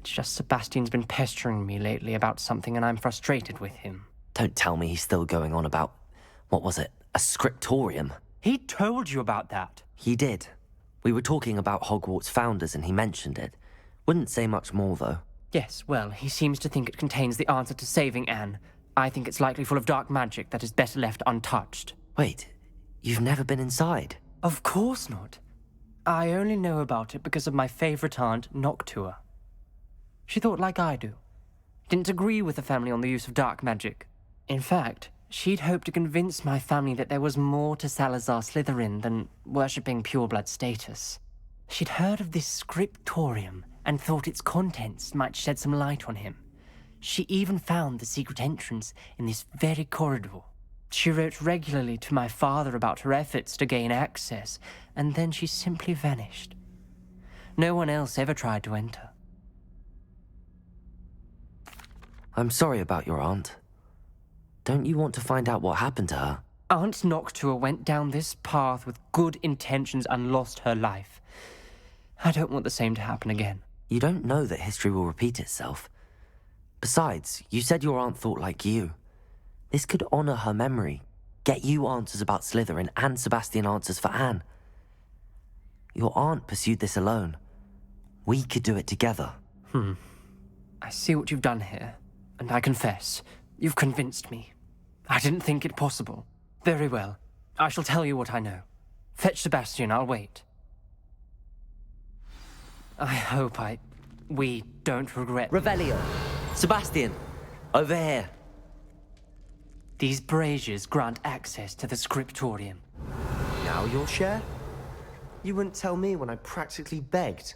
It's just Sebastian's been pestering me lately about something and I'm frustrated with him. Don't tell me he's still going on about, what was it, a scriptorium? He told you about that? He did. We were talking about Hogwarts founders and he mentioned it. Wouldn't say much more, though. Yes, well, he seems to think it contains the answer to saving Anne. I think it's likely full of dark magic that is better left untouched. Wait, you've never been inside? Of course not. I only know about it because of my favorite aunt, Noctua. She thought like I do. Didn't agree with the family on the use of dark magic. In fact, she'd hoped to convince my family that there was more to Salazar Slytherin than worshipping pureblood status. She'd heard of this scriptorium and thought its contents might shed some light on him. She even found the secret entrance in this very corridor. She wrote regularly to my father about her efforts to gain access, and then she simply vanished. No one else ever tried to enter. I'm sorry about your aunt. Don't you want to find out what happened to her? Aunt Noctua went down this path with good intentions and lost her life. I don't want the same to happen again. You don't know that history will repeat itself. Besides, you said your aunt thought like you. This could honor her memory, get you answers about Slytherin and Sebastian answers for Anne. Your aunt pursued this alone. We could do it together. I see what you've done here, and I confess, you've convinced me. I didn't think it possible. Very well. I shall tell you what I know. Fetch Sebastian, I'll wait. I hope we don't regret... Revelio! Sebastian! Over here! These braziers grant access to the scriptorium. Now you'll share? You wouldn't tell me when I practically begged.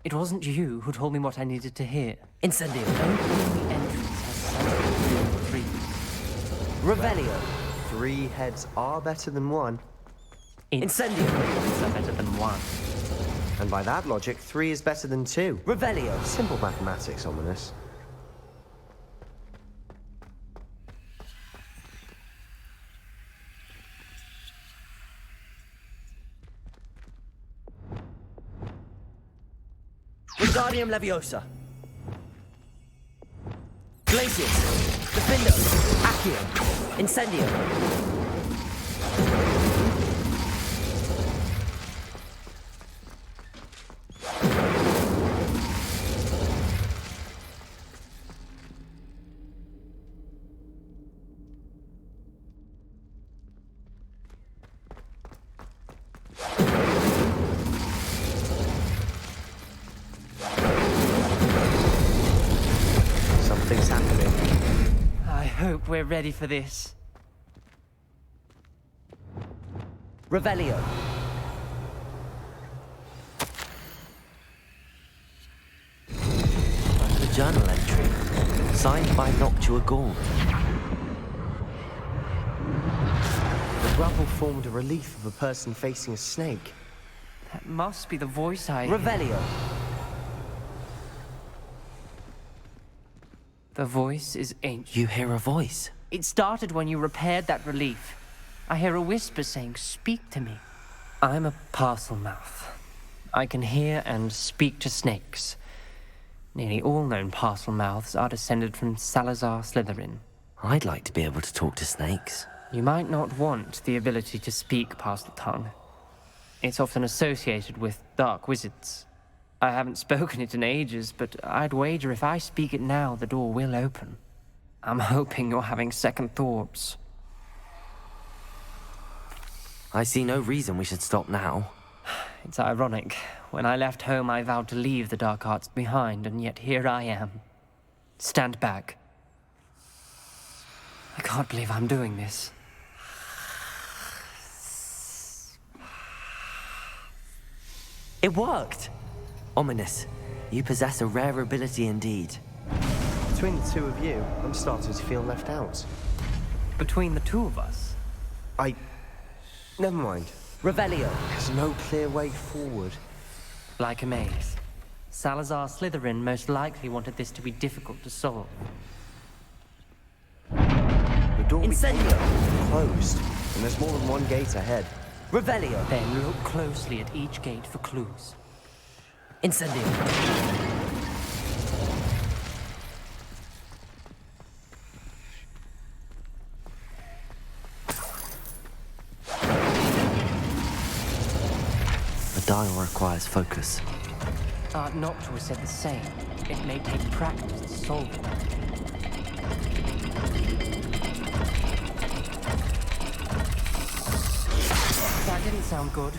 It wasn't you who told me what I needed to hear. Incendio! Opening the entrance has something to do with 3. Revelio! 3 heads are better than 1. Incendio! Heads are better than 1. And by that logic, 3 is better than 2. Revelio! Simple mathematics, ominous. Wingardium Leviosa! Glacius! Defendo! Accio! Incendio! Something's happening. I hope we're ready for this. Revelio! A journal entry, signed by Noctua Gaunt. The rubble formed a relief of a person facing a snake. That must be the voice I... Revelio! The voice is ancient. You hear a voice? It started when you repaired that relief. I hear a whisper saying, "Speak to me." I'm a parcel mouth. I can hear and speak to snakes. Nearly all known parcel mouths are descended from Salazar Slytherin. I'd like to be able to talk to snakes. You might not want the ability to speak parcel tongue. It's often associated with dark wizards. I haven't spoken it in ages, but I'd wager if I speak it now, the door will open. I'm hoping you're having second thoughts. I see no reason we should stop now. It's ironic. When I left home, I vowed to leave the dark arts behind, and yet here I am. Stand back. I can't believe I'm doing this. It worked! Ominous, you possess a rare ability indeed. Between the two of you, I'm starting to feel left out. Between the two of us? Never mind. Revelio! There's no clear way forward. Like a maze. Salazar Slytherin most likely wanted this to be difficult to solve. The door we came Incendio! in closed, and there's more than one gate ahead. Revelio! Then look closely at each gate for clues. Incendio! The dial requires focus. Aunt Noctua said the same. It may take practice to solve it. That didn't sound good.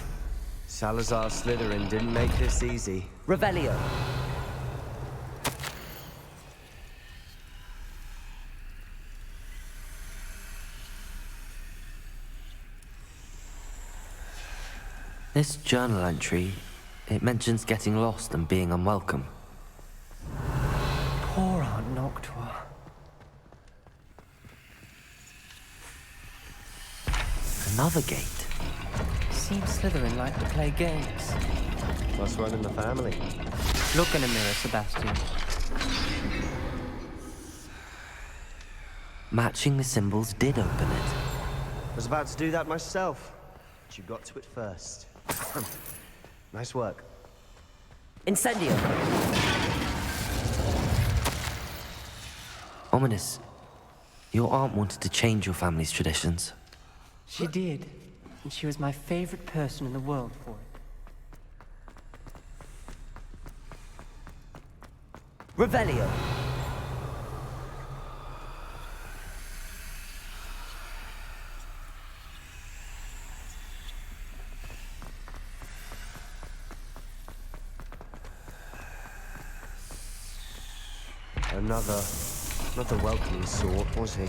Salazar Slytherin didn't make this easy. Revelio! This journal entry, it mentions getting lost and being unwelcome. Poor Aunt Noctua. Another gate. Seems Slytherin like to play games. Must run in the family. Look in a mirror, Sebastian. Matching the symbols did open it. Was about to do that myself, but you got to it first. Nice work. Incendio! Ominous. Your aunt wanted to change your family's traditions. She did. And she was my favorite person in the world for it. Revelio! Another welcoming sort, was he?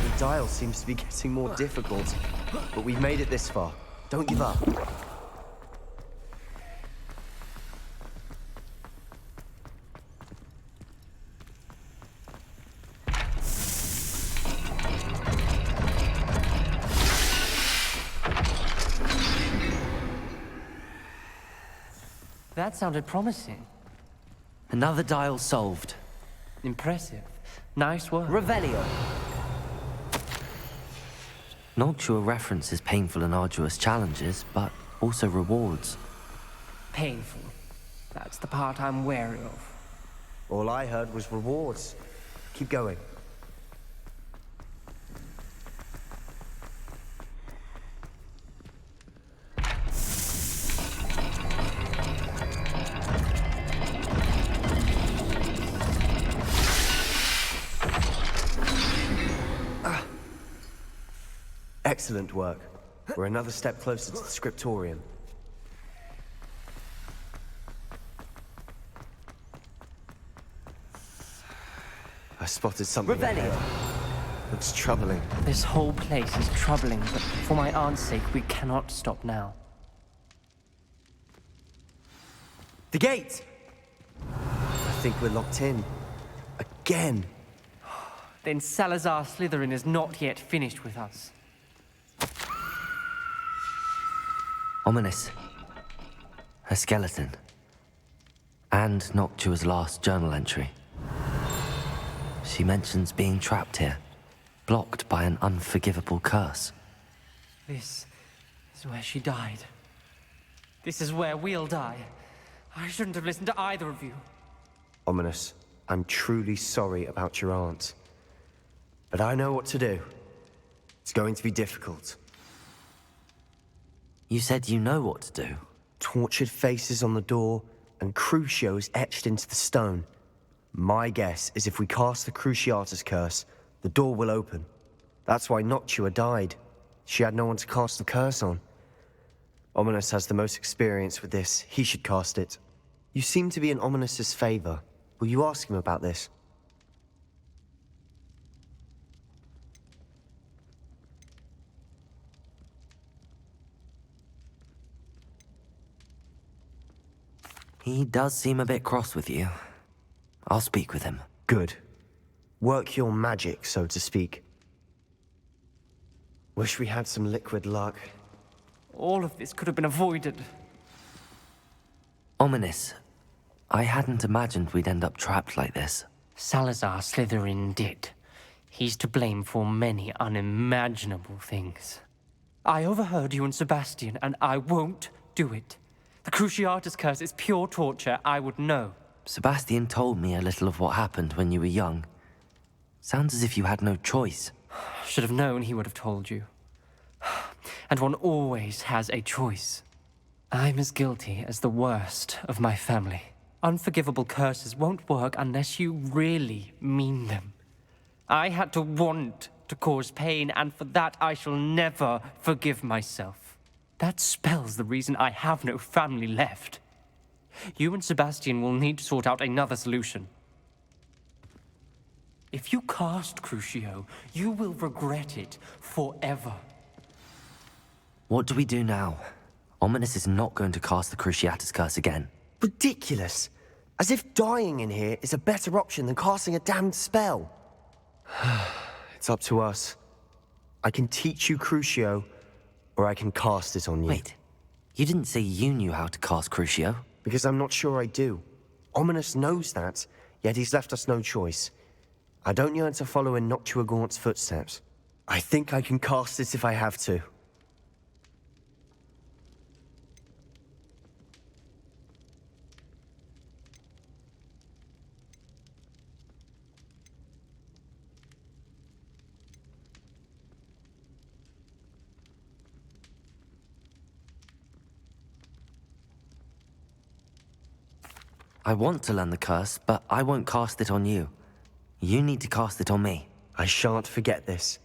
The dial seems to be getting more difficult, but we've made it this far. Don't give up. That sounded promising. Another dial solved. Impressive. Nice work. Revelio! Noctua references painful and arduous challenges, but also rewards. Painful. That's the part I'm wary of. All I heard was rewards. Keep going. Excellent work. We're another step closer to the scriptorium. I spotted something ahead. Looks troubling. This whole place is troubling, but for my aunt's sake, we cannot stop now. The gate! I think we're locked in. Again. Then Salazar Slytherin is not yet finished with us. Ominous. A skeleton. And Noctua's last journal entry. She mentions being trapped here, blocked by an unforgivable curse. This is where she died. This is where we'll die. I shouldn't have listened to either of you. Ominous, I'm truly sorry about your aunt. But I know what to do. It's going to be difficult. You said you know what to do. Tortured faces on the door and Crucios etched into the stone. My guess is if we cast the Cruciatus curse, the door will open. That's why Noctua died. She had no one to cast the curse on. Ominous has the most experience with this. He should cast it. You seem to be in Ominous's favor. Will you ask him about this? He does seem a bit cross with you. I'll speak with him. Good. Work your magic, so to speak. Wish we had some liquid luck. All of this could have been avoided. Ominous. I hadn't imagined we'd end up trapped like this. Salazar Slytherin did. He's to blame for many unimaginable things. I overheard you and Sebastian, and I won't do it. The Cruciatus Curse is pure torture, I would know. Sebastian told me a little of what happened when you were young. Sounds as if you had no choice. Should have known he would have told you. And one always has a choice. I'm as guilty as the worst of my family. Unforgivable curses won't work unless you really mean them. I had to want to cause pain, and for that I shall never forgive myself. That spell's the reason I have no family left. You and Sebastian will need to sort out another solution. If you cast Crucio, you will regret it forever. What do we do now? Ominous is not going to cast the Cruciatus Curse again. Ridiculous. As if dying in here is a better option than casting a damned spell. It's up to us. I can teach you Crucio, or I can cast it on you. Wait, you didn't say you knew how to cast Crucio? Because I'm not sure I do. Ominous knows that, yet he's left us no choice. I don't yearn to follow in Noctua Gaunt's footsteps. I think I can cast it if I have to. I want to learn the curse, but I won't cast it on you. You need to cast it on me. I shan't forget this.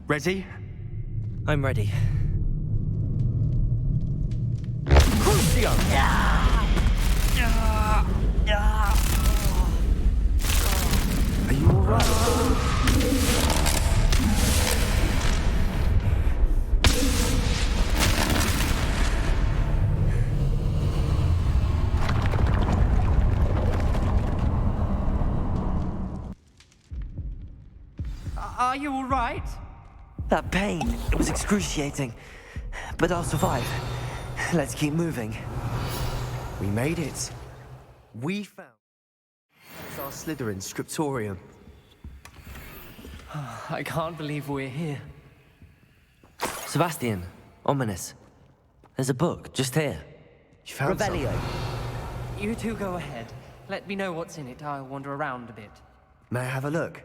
Ready? I'm ready. Are you alright? Are you all right? That pain, it was excruciating. But I'll survive. Let's keep moving. We made it. We found our Slytherin scriptorium. I can't believe we're here. Sebastian, Ominous. There's a book just here. You found Revelio. You two go ahead. Let me know what's in it. I'll wander around a bit. May I have a look?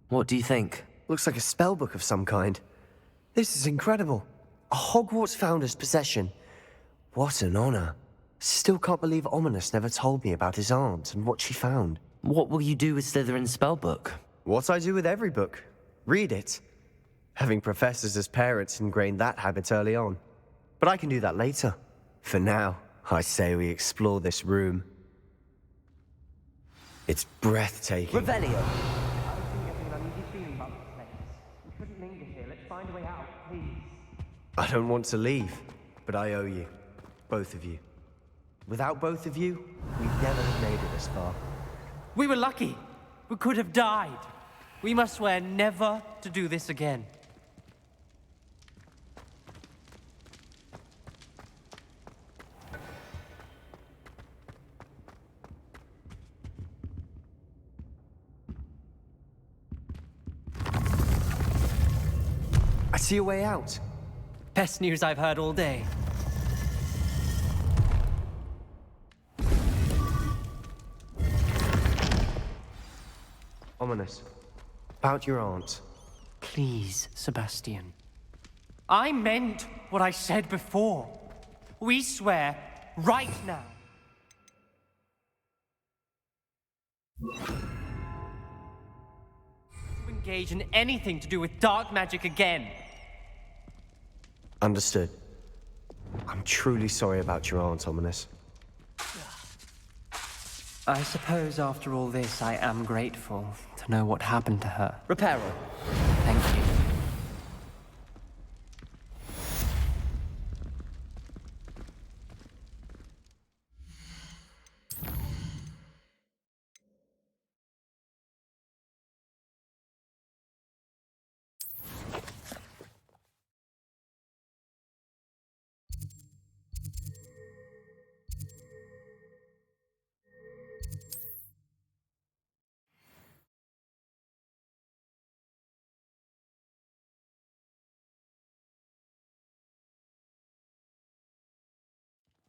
What do you think? Looks like a spellbook of some kind. This is incredible. A Hogwarts founder's possession. What an honor. Still can't believe Ominous never told me about his aunt and what she found. What will you do with Slytherin's spellbook? What I do with every book. Read it. Having professors as parents ingrained that habit early on. But I can do that later. For now, I say we explore this room. It's breathtaking. Revelio. I don't want to leave, but I owe you. Both of you. Without both of you, we'd never have made it this far. We were lucky. We could have died. We must swear never to do this again. I see a way out. Best news I've heard all day. Ominous. About your aunt. Please, Sebastian. I meant what I said before. We swear right now. To engage in anything to do with dark magic again. Understood. I'm truly sorry about your aunt, Ominous. I suppose after all this, I am grateful to know what happened to her. Reparo. Thank you.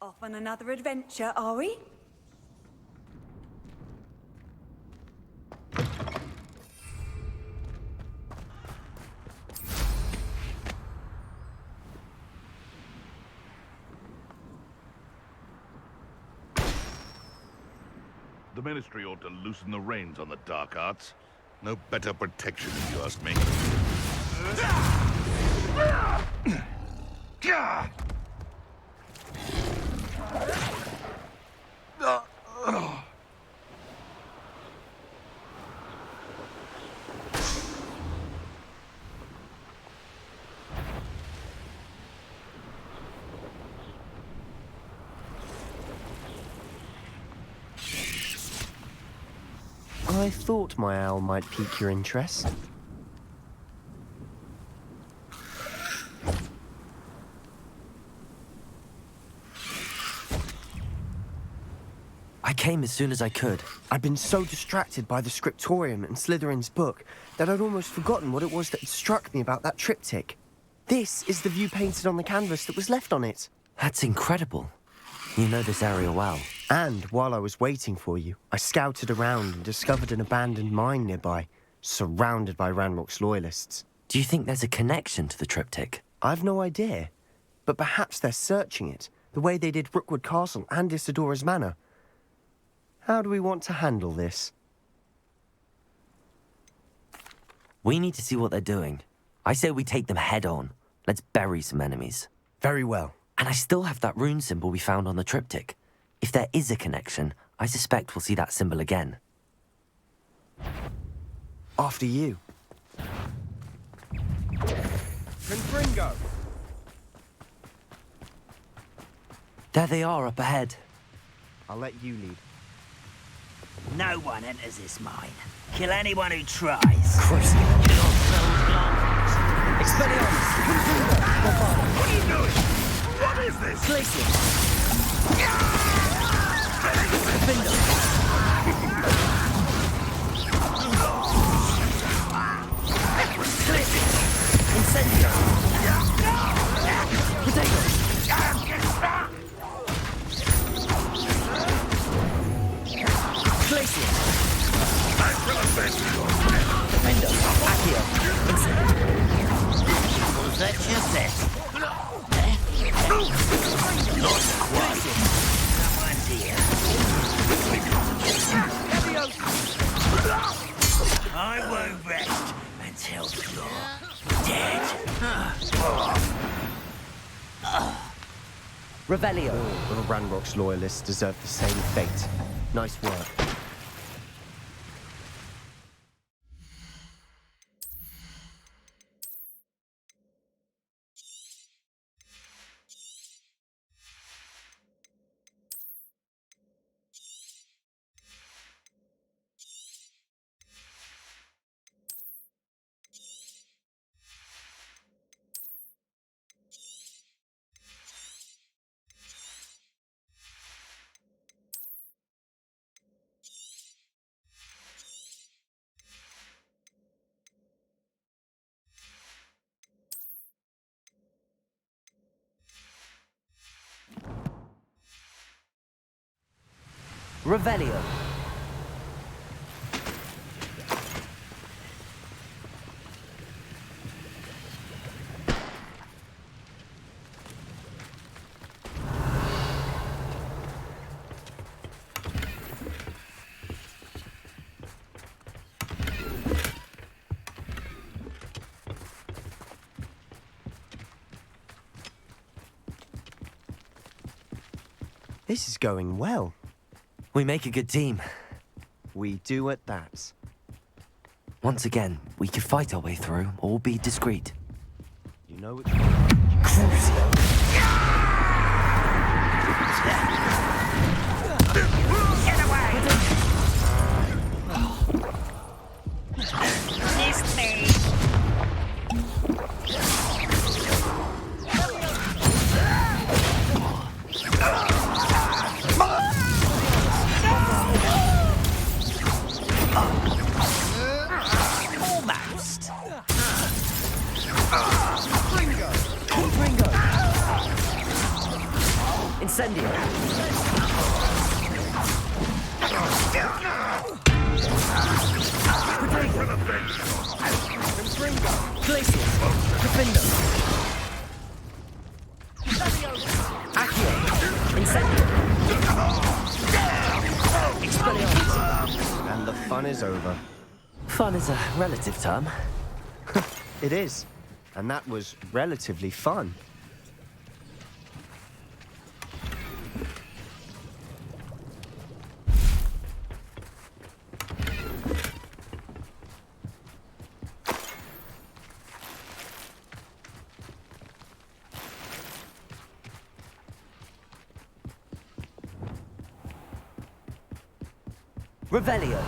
Off on another adventure, are we? The Ministry ought to loosen the reins on the dark arts. No better protection, if you ask me. I thought my owl might pique your interest. I came as soon as I could. I'd been so distracted by the scriptorium and Slytherin's book that I'd almost forgotten what it was that had struck me about that triptych. This is the view painted on the canvas that was left on it. That's incredible. You know this area well. And while I was waiting for you, I scouted around and discovered an abandoned mine nearby, surrounded by Ranrock's loyalists. Do you think there's a connection to the triptych? I've no idea, but perhaps they're searching it, the way they did Rookwood Castle and Isidora's Manor. How do we want to handle this? We need to see what they're doing. I say we take them head on. Let's bury some enemies. Very well. And I still have that rune symbol we found on the triptych. If there is a connection, I suspect we'll see that symbol again. After you. Confringo! There they are up ahead. I'll let you lead. No one enters this mine. Kill anyone who tries. Christ. Expelliarmus! What are you doing? What is this? Glacier! Incendio! Potatoes! Glacier! Defender! Accio! Was that just it? Not quite. Someone's here. I won't rest until you're dead. Revelio. All of Ranrock's loyalists deserve the same fate. Nice work. Revelio. This is going well. We make a good team. We do at that. Once again, we could fight our way through or be discreet. You know which one? Get away! Missed me! Almost. Ringo! Incendio! Glacier! Defendo! Accio! Incendio! Expelliarmus! And the fun is over. Fun is a relative term. It is. And that was relatively fun. Revelio.